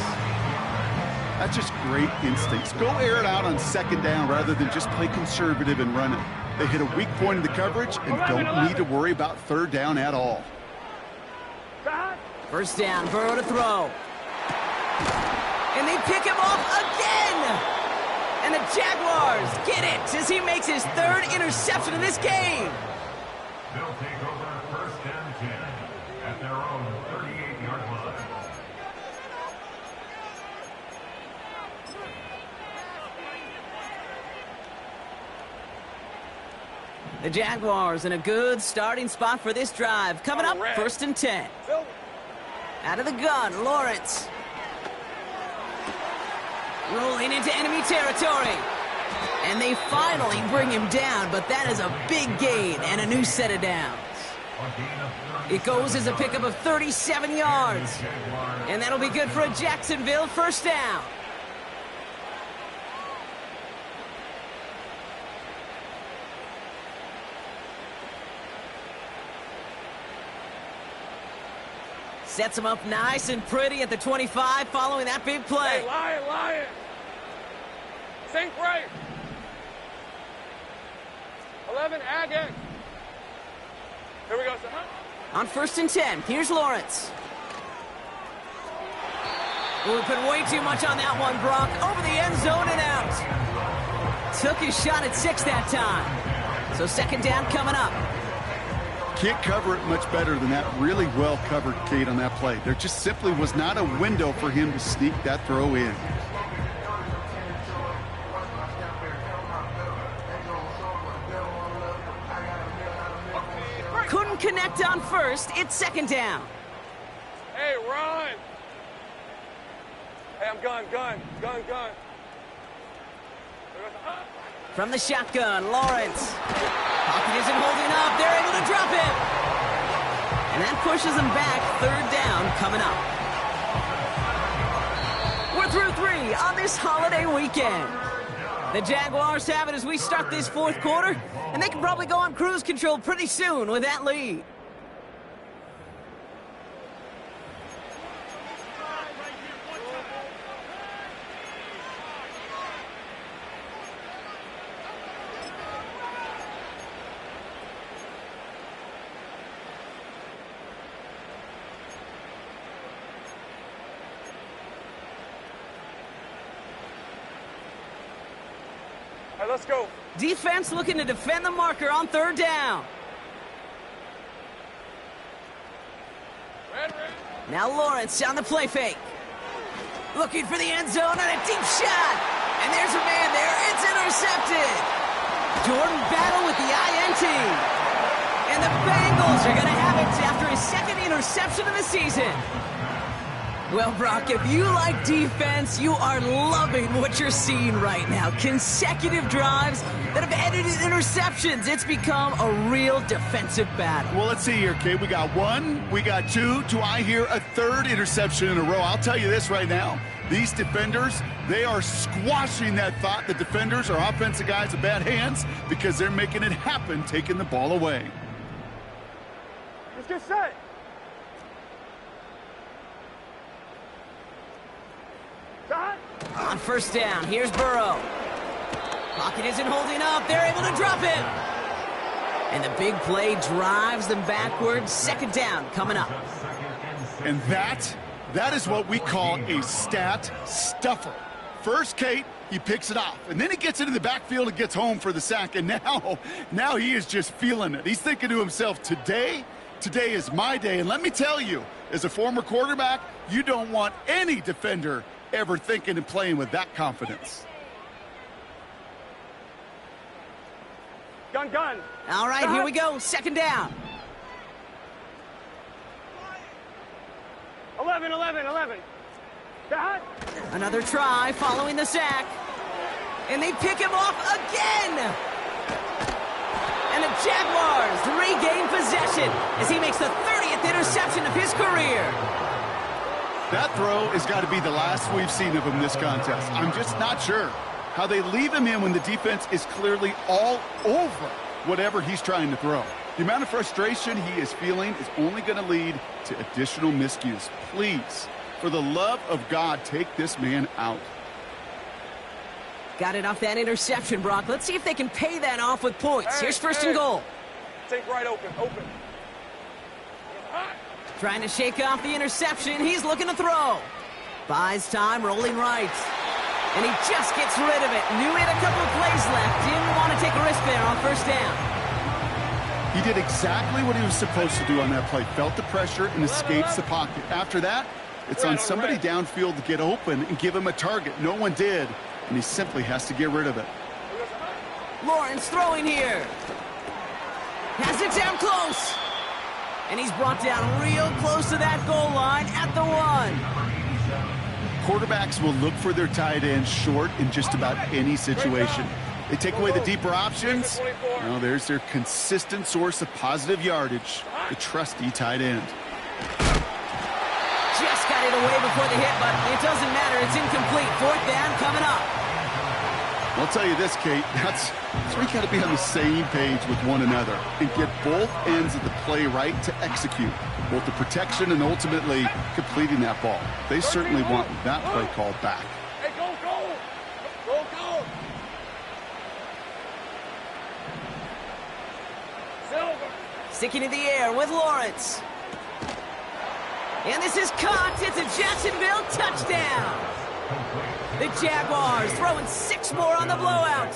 That's just great instincts. Go air it out on 2nd down rather than just play conservative and run it. They hit a weak point in the coverage and don't need to worry about 3rd down at all. 1st down, Burrow to throw. And they pick him off again! And the Jaguars get it as he makes his 3rd interception of this game. They'll take over 1st and 10 at their own 38-yard line. The Jaguars in a good starting spot for this drive. Coming up, 1st and 10. Out of the gun, Lawrence. Rolling into enemy territory. And they finally bring him down, but that is a big gain and a new set of downs. It goes as a pickup of 37 yards. And that'll be good for a Jacksonville 1st down. Sets him up nice and pretty at the 25 following that big play. Hey, Lion! Sink right! 11, again. Here we go, sir. On 1st and 10, here's Lawrence. We put way too much on that one, Brock. Over the end zone and out. Took his shot at 6 that time. So 2nd down coming up. Can't cover it much better than that. Really well covered, Kate, on that play. There just simply was not a window for him to sneak that throw in. Couldn't connect on 1st. It's 2nd down. Hey, run. Hey, I'm gun. From the shotgun, Lawrence. Pocket isn't holding up. They're able to drop it. And that pushes them back. 3rd down coming up. We're through 3 on this holiday weekend. The Jaguars have it as we start this 4th quarter, and they can probably go on cruise control pretty soon with that lead. All right, let's go. Defense looking to defend the marker on 3rd down. Red. Now Lawrence on the play fake. Looking for the end zone and a deep shot. And there's a man there. It's intercepted. Jordan Battle with the INT. And the Bengals are going to have it after his 2nd interception of the season. Well, Brock, if you like defense, you are loving what you're seeing right now. Consecutive drives that have ended in interceptions. It's become a real defensive battle. Well, let's see here, Kate. We got 1, we got 2. Do I hear a 3rd interception in a row? I'll tell you this right now. These defenders, they are squashing that thought. The defenders are offensive guys with bad hands because they're making it happen, taking the ball away. Let's get set. On 1st down, here's Burrow. Pocket isn't holding up. They're able to drop it. And the big play drives them backwards. 2nd down coming up. And that is what we call a stat stuffer. First, Kate, he picks it off, and then he gets into the backfield and gets home for the sack, and now he is just feeling it. He's thinking to himself, today is my day. And let me tell you, as a former quarterback, you don't want any defender ever thinking and playing with that confidence. Gun. All right, here we go. 2nd down. 11. Dot. Another try following the sack. And they pick him off again. And the Jaguars regain possession as he makes the 30th interception of his career. That throw has got to be the last we've seen of him this contest. I'm just not sure how they leave him in when the defense is clearly all over whatever he's trying to throw. The amount of frustration he is feeling is only going to lead to additional miscues. Please, for the love of God, take this man out. Got it off that interception, Brock. Let's see if they can pay that off with points. Here's 1st and goal. Take right, open. Trying to shake off the interception. He's looking to throw. Buys time, rolling right. And he just gets rid of it. Knew he had a couple of plays left. Didn't want to take a risk there on 1st down. He did exactly what he was supposed to do on that play. Felt the pressure and escapes the pocket. After that, it's on somebody downfield to get open and give him a target. No one did, and he simply has to get rid of it. Lawrence throwing here. Has it down close. And he's brought down real close to that goal line at the 1. Quarterbacks will look for their tight end short in just about any situation. They take away the deeper options. Well, there's their consistent source of positive yardage, the trusty tight end. Just got it away before the hit, but it doesn't matter. It's incomplete. 4th down coming up. I'll tell you this, Kate, that's we got to be on the same page with one another and get both ends of the play right to execute, both the protection and ultimately completing that ball. They certainly want that play called back. Hey, go. Sticking in the air with Lawrence. And this is caught. It's a Jacksonville touchdown. The Jaguars throwing 6 more on the blowout.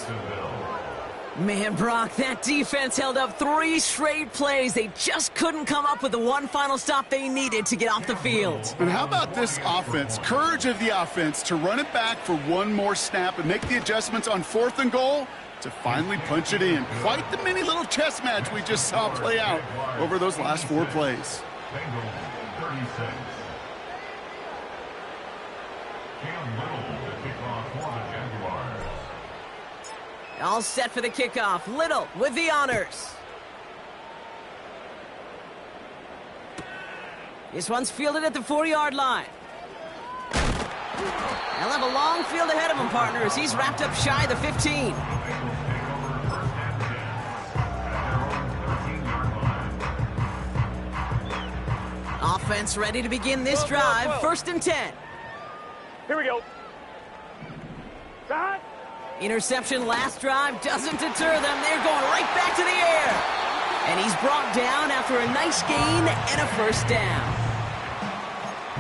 Man, Brock, that defense held up 3 straight plays. They just couldn't come up with the one final stop they needed to get off the field. And how about this offense? Courage of the offense to run it back for one more snap and make the adjustments on 4th and goal to finally punch it in. Quite the mini little chess match we just saw play out over those last 4 plays. Bengals 36. Cam Little to kick off for the Jaguars. All set for the kickoff. Little with the honors. This one's fielded at the 4-yard line. They'll have a long field ahead of him, partner, as he's wrapped up shy of the 15. Offense ready to begin this drive. 1st and 10. Here we go. Stop. Interception last drive doesn't deter them. They're going right back to the air. And he's brought down after a nice gain and a 1st down.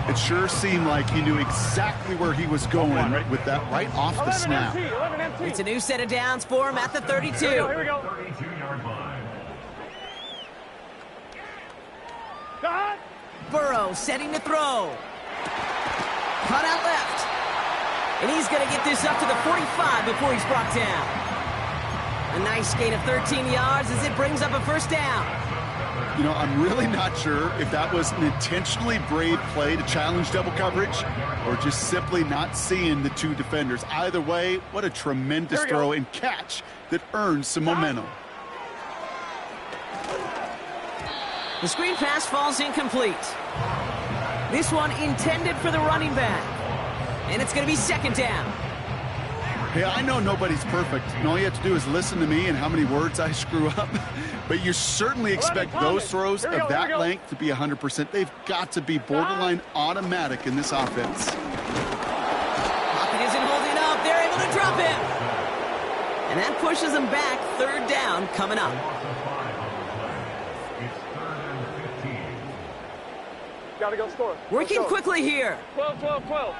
It sure seemed like he knew exactly where he was going with that right off the snap. 11 MT. It's a new set of downs for him at the 32. Here we go. 32-yard line. Stop. Burrow setting to throw. Cut out left. And he's going to get this up to the 45 before he's brought down. A nice gain of 13 yards as it brings up a 1st down. You know, I'm really not sure if that was an intentionally brave play to challenge double coverage or just simply not seeing the 2 defenders. Either way, what a tremendous throw and catch that earns some momentum. The screen pass falls incomplete. This one intended for the running back. And it's going to be 2nd down. Hey, I know nobody's perfect, and all you have to do is listen to me and how many words I screw up. But you certainly expect those throws of that length to be 100%. They've got to be borderline automatic in this offense. Pocket isn't holding up. They're able to drop him. And that pushes them back. 3rd down coming up. It's 3rd and 15. Gotta go score. Working quickly here. 12, 12, 12.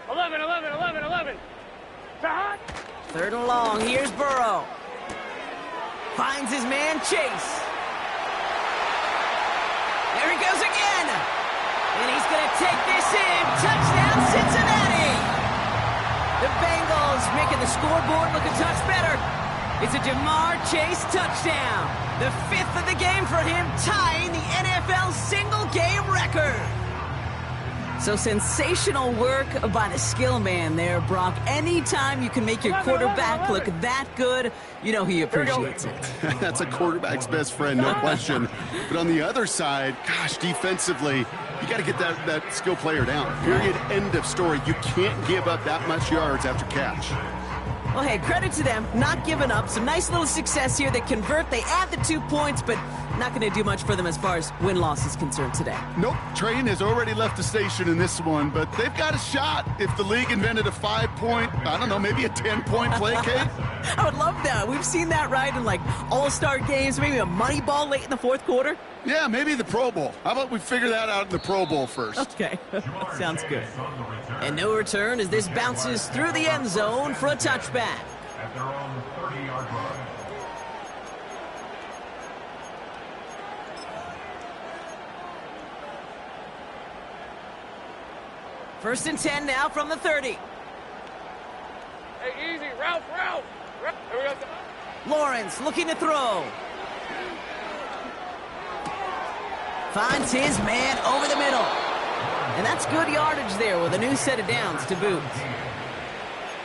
11, 11, 11, 11. Stop. 3rd and long. Here's Burrow. Finds his man Chase. There he goes again. And he's going to take this in. Touchdown, Cincinnati. The Bengals making the scoreboard look a touch better. It's a Jamar Chase touchdown. The 5th of the game for him, tying the NFL single-game record. So sensational work by the skill man there, Brock. Anytime you can make your quarterback look that good, you know he appreciates it. That's a quarterback's best friend, no question. But on the other side, gosh, defensively, you got to get that skill player down. Period, end of story. You can't give up that much yards after catch. Well, hey, credit to them, not giving up. Some nice little success here. They convert, they add the 2 points, but not going to do much for them as far as win-loss is concerned today. Nope, train has already left the station in this one, but they've got a shot. If the league invented a 5-point, I don't know, maybe a 10-point play, Kate? I would love that. We've seen that, right, in like all-star games, maybe a money ball late in the 4th quarter. Yeah, maybe the Pro Bowl. How about we figure that out in the Pro Bowl first? Okay, sounds good. And no return as this bounces through the end zone for a touchback. At their own 30-yard line. First and 10 now from the 30. Hey, easy. Route. Here we go. Lawrence looking to throw. Finds his man over the middle. And that's good yardage there with a new set of downs to boot.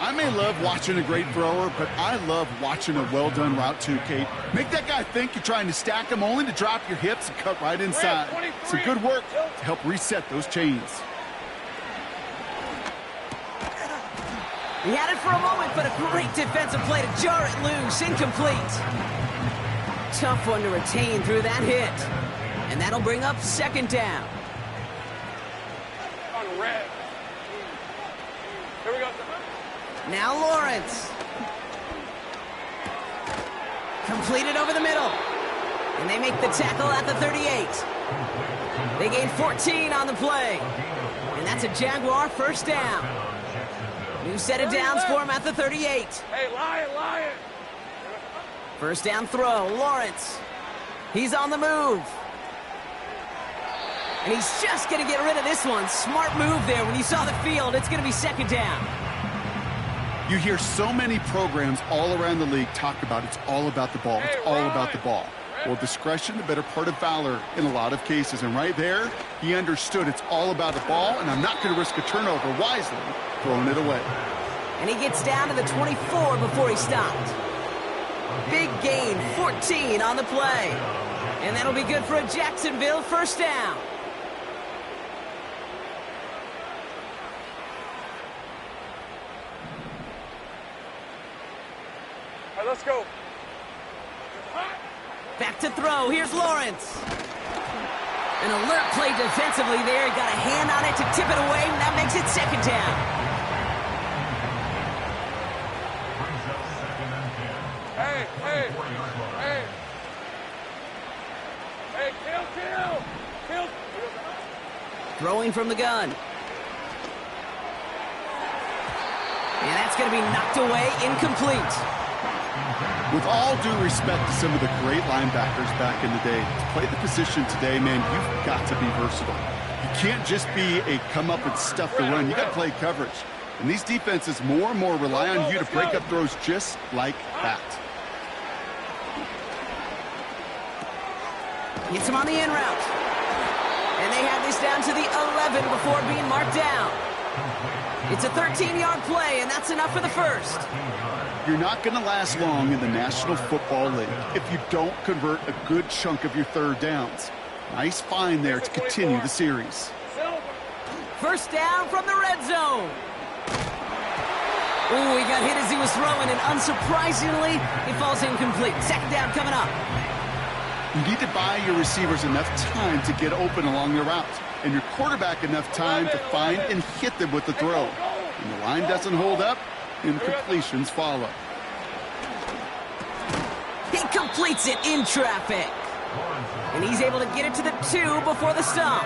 I may love watching a great thrower, but I love watching a well-done route too, Kate. Make that guy think you're trying to stack him only to drop your hips and cut right inside. Some good work to help reset those chains. He had it for a moment, but a great defensive play to jar it loose. Incomplete. Tough one to retain through that hit. And that'll bring up 2nd down. On red. Here we go. Now Lawrence. Completed over the middle. And they make the tackle at the 38. They gain 14 on the play. And that's a Jaguar first down. New set of downs for him at the 38. Hey, Lion! First down throw, Lawrence. He's on the move. And he's just going to get rid of this one. Smart move there. When you saw the field, it's going to be second down. You hear so many programs all around the league talk about it's all about the ball. It's all about the ball. Well, discretion, the better part of valor in a lot of cases. And right there, he understood it's all about the ball, and I'm not going to risk a turnover wisely, throwing it away. And he gets down to the 24 before he stopped. Big gain, 14 on the play. And that'll be good for a Jacksonville first down. All right, let's go. Back to throw. Here's Lawrence. An alert play defensively there. He got a hand on it to tip it away, and that makes it second down. Hey, kill. Throwing from the gun. And that's going to be knocked away, incomplete. With all due respect to some of the great linebackers back in the day, to play the position today, man, you've got to be versatile. You can't just be a come up and stuff the run. You got to play coverage. And these defenses more and more rely on you to break up throws just like that. Gets him on the in route. And they have this down to the 11 before being marked down. It's a 13-yard play, and that's enough for the first. You're not going to last long in the National Football League if you don't convert a good chunk of your third downs. Nice find there to continue the series. First down from the red zone. Ooh, he got hit as he was throwing, and unsurprisingly, he falls incomplete. Second down coming up. You need to buy your receivers enough time to get open along their routes, and your quarterback enough time to find and hit them with the throw. When the line doesn't hold up, incompletions follow. He completes it in traffic. And he's able to get it to the 2 before the stop.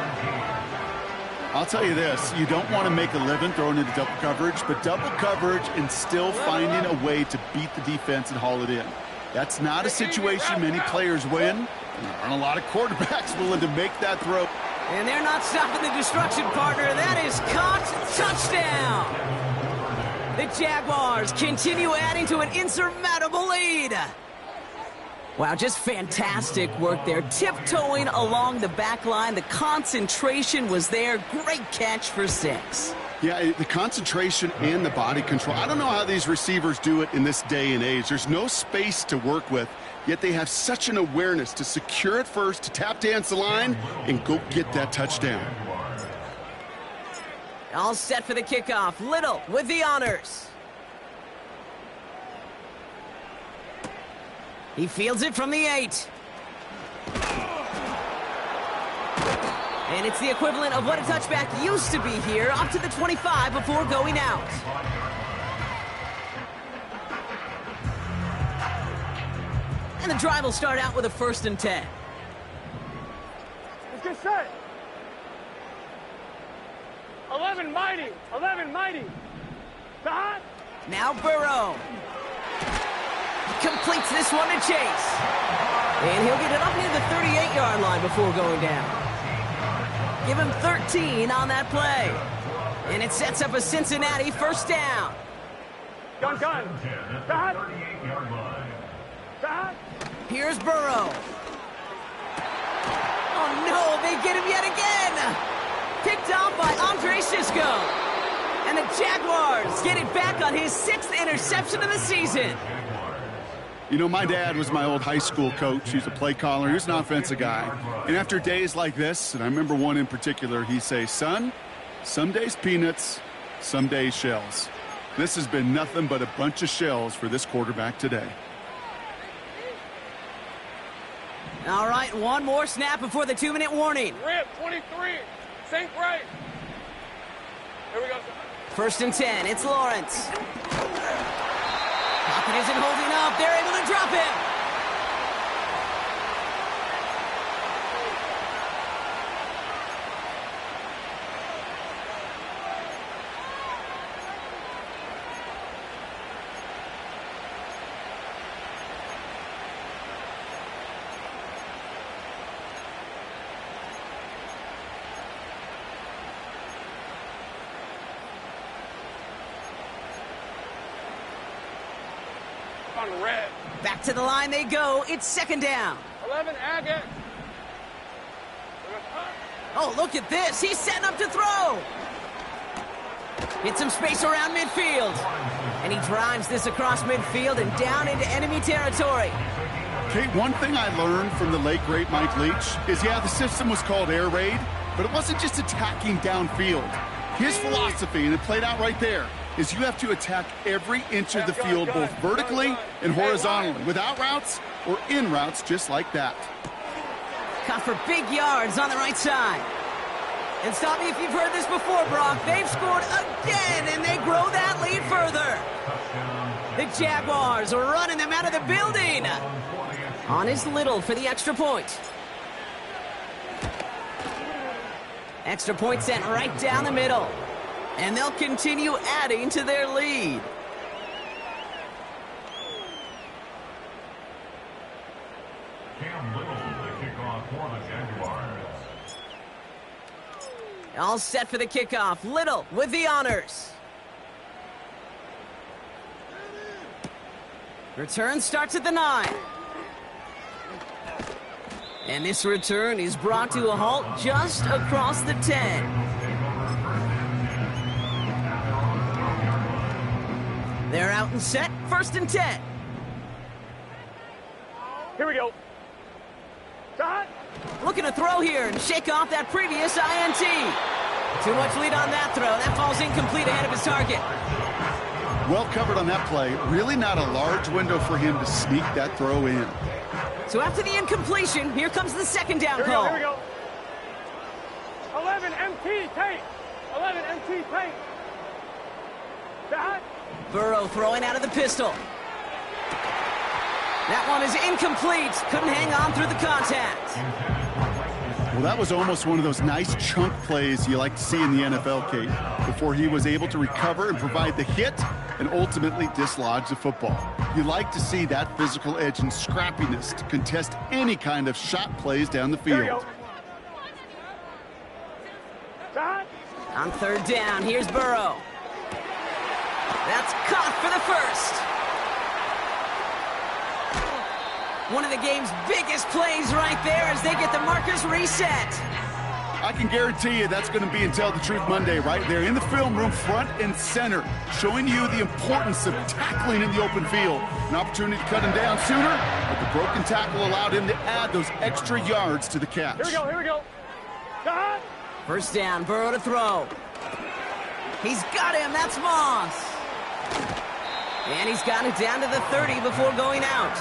I'll tell you this, you don't want to make a living throwing into double coverage, but double coverage and still finding a way to beat the defense and haul it in. That's not a situation many players win, and there aren't a lot of quarterbacks willing to make that throw. And they're not stopping the destruction, partner. That is caught. Touchdown. The Jaguars continue adding to an insurmountable lead. Wow, just fantastic work there. Tiptoeing along the back line. The concentration was there. Great catch for 6. Yeah, the concentration and the body control. I don't know how these receivers do it in this day and age. There's no space to work with, yet they have such an awareness to secure it first, to tap dance the line, and go get that touchdown. All set for the kickoff. Little with the honors. He fields it from the 8. And it's the equivalent of what a touchback used to be here, up to the 25 before going out. And the drive will start out with a 1st and 10. Let's get set. 11 mighty. Stop. Now Burrow. Completes this one to Chase. And he'll get it up near the 38-yard line before going down. Give him 13 on that play. And it sets up a Cincinnati first down. Gun. Stop. Here's Burrow. Oh, no, they get him yet again. Picked off by Andre Sisco. And the Jaguars get it back on his 6th interception of the season. You know, my dad was my old high school coach. He's a play caller. He was an offensive guy. And after days like this, and I remember one in particular, he'd say, son, some days peanuts, some days shells. This has been nothing but a bunch of shells for this quarterback today. All right, one more snap before the 2-minute warning. Rip, 23. Sink right. Here we go. 1st and 10. It's Lawrence. Pocket isn't holding up. They're able to drop him. Step on the red. Back to the line they go. It's second down. 11, Agate. Oh, look at this. He's setting up to throw. Hit some space around midfield. And he drives this across midfield and down into enemy territory. Kate, one thing I learned from the late, great Mike Leach is, yeah, the system was called air raid, but it wasn't just attacking downfield. His philosophy, and it played out right there, is you have to attack every inch of the field, both vertically and horizontally, with out routes or in routes just like that. Caught for big yards on the right side. And stop me if you've heard this before, Brock. They've scored again, and they grow that lead further. The Jaguars are running them out of the building. On is Little for the extra point. Extra point sent right down the middle. And they'll continue adding to their lead. Cam Little, the kickoff for the Jaguars. All set for the kickoff. Little with the honors. Return starts at the 9. And this return is brought to a halt just across the 10. They're out and set. First and 10. Here we go. Shot. Looking to throw here and shake off that previous INT. Too much lead on that throw. That falls incomplete ahead of his target. Well covered on that play. Really not a large window for him to sneak that throw in. So after the incompletion, here comes the second down call. Here we go. 11 MT tape. 11 MT tape. Shot. Burrow throwing out of the pistol. That one is incomplete. Couldn't hang on through the contact. Well, that was almost one of those nice chunk plays you like to see in the NFL, Kate, before he was able to recover and provide the hit and ultimately dislodge the football. You like to see that physical edge and scrappiness to contest any kind of shot plays down the field. On third down, here's Burrow. That's caught for the first. One of the game's biggest plays right there as they get the markers reset. I can guarantee you that's going to be in Tell the Truth Monday right there in the film room, front and center, showing you the importance of tackling in the open field. An opportunity to cut him down sooner, but the broken tackle allowed him to add those extra yards to the catch. Here we go, here we go. Shot. First down, Burrow to throw. He's got him, that's Moss. And he's got it down to the 30 before going out.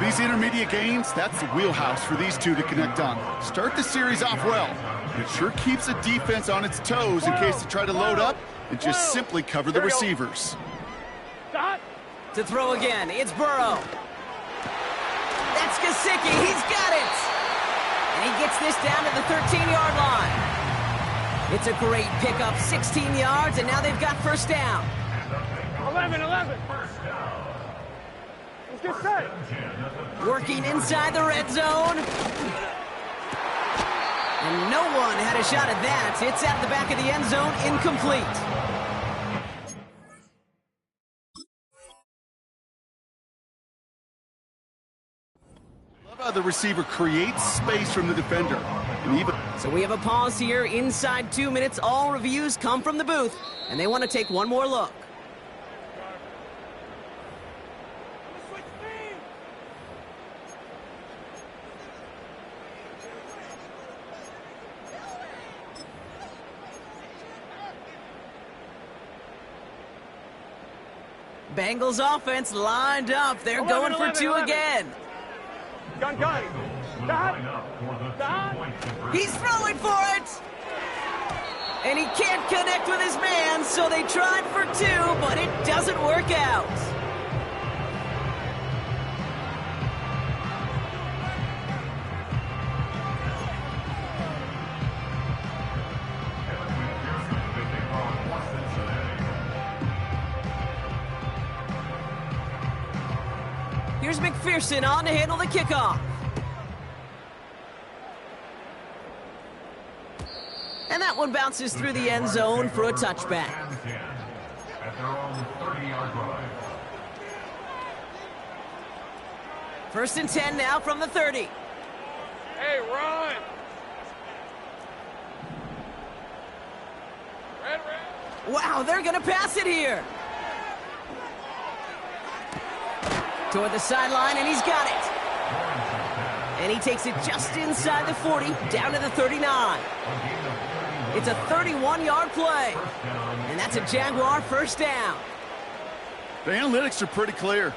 These intermediate gains, that's the wheelhouse for these two to connect on. Start the series off well. It sure keeps the defense on its toes in case they try to load up and just simply cover the receivers. Shot. To throw again, it's Burrow. That's Gesicki, he's got it. And he gets this down to the 13-yard line. It's a great pickup, 16 yards, and now they've got first down. 11. Let's get set. Working inside the red zone. And no one had a shot at that. It's out the back of the end zone, incomplete. Love how the receiver creates space from the defender. And even So we have a pause here. Inside 2 minutes, all reviews come from the booth. And they want to take one more look. Bengals offense lined up. They're 11, going for 11, two 11. again. Gun. He's throwing for it. And he can't connect with his man, so they tried for two, but it doesn't work out. Here's McPherson on to handle the kickoff. And that one bounces through the end zone for a touchback. At their own 30-yard line. First and 10 now from the 30. Hey, run! Red. Wow, they're going to pass it here. Toward the sideline, and he's got it. And he takes it just inside the 40, down to the 39. It's a 31-yard play. And that's a Jaguar first down. The analytics are pretty clear.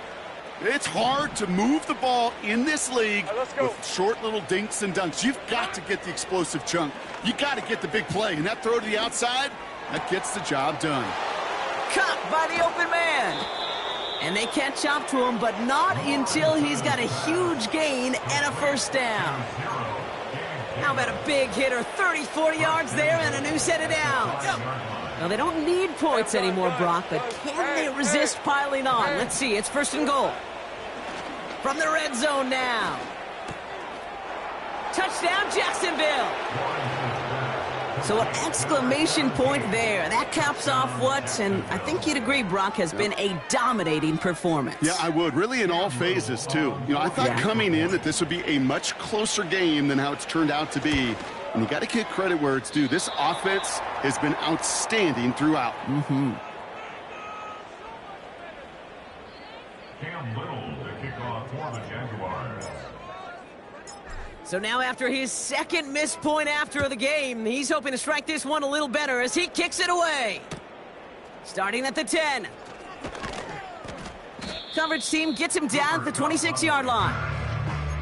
It's hard to move the ball in this league with short little dinks and dunks. You've got to get the explosive chunk. You got to get the big play. And that throw to the outside, that gets the job done. Caught by the open man. And they catch up to him, but not until he's got a huge gain and a first down. How about a big hitter, 30, 40 yards there and a new set of downs. Now, they don't need points anymore, Brock, but can they resist piling on? Let's see, it's first and goal. From the red zone now. Touchdown, Jacksonville. So an exclamation point there. That caps off what, and I think you'd agree, Brock, has been a dominating performance. Yeah, I would. Really in all phases, too. You know, I thought coming in that this would be a much closer game than how it's turned out to be. And you got to give credit where it's due. This offense has been outstanding throughout. Cam Little to kick off for the Jaguars. So now after his second missed point after the game, he's hoping to strike this one a little better as he kicks it away. Starting at the 10. Coverage team gets him down at the 26-yard line.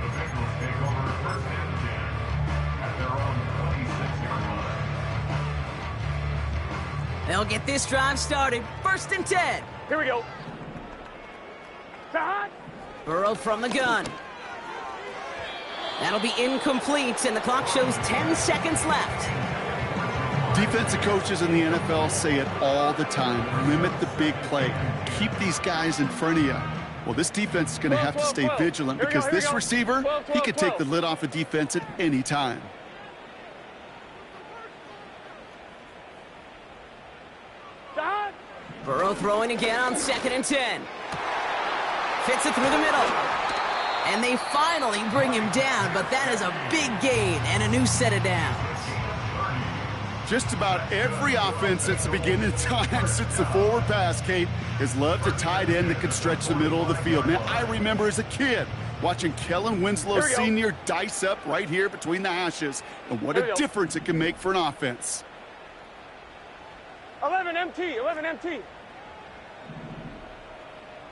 The Bengals take over first and 10 at their own 26-yard line. They'll get this drive started. First and 10. Here we go. Hot. Burrow from the gun. That'll be incomplete, and the clock shows 10 seconds left. Defensive coaches in the NFL say it all the time. Limit the big play. Keep these guys in front of you. Well, this defense is going to have to stay vigilant because this receiver, he could take the lid off a defense at any time. Burrow throwing again on second and 10. Fits it through the middle. And they finally bring him down, but that is a big gain and a new set of downs. Just about every offense since the beginning of time, since the forward pass, Kate, has loved a tight end that can stretch the middle of the field. Man, I remember as a kid watching Kellen Winslow Sr. dice up right here between the hashes, and what a difference it can make for an offense. 11 MT.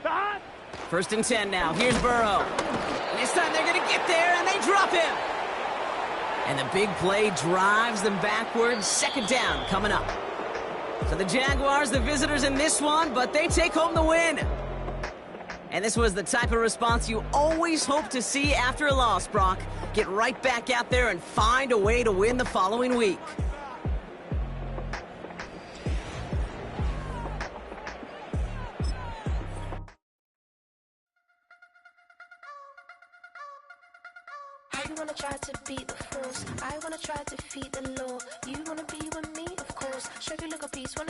Hot. First and 10 now. Here's Burrow. And this time they're going to get there, and they drop him. And the big play drives them backwards. Second down coming up. So the Jaguars, the visitors in this one, but they take home the win. And this was the type of response you always hope to see after a loss, Brock. Get right back out there and find a way to win the following week. You wanna try to beat the force, I wanna try to defeat the law. You wanna be with me, of course. Show you look a piece, wanna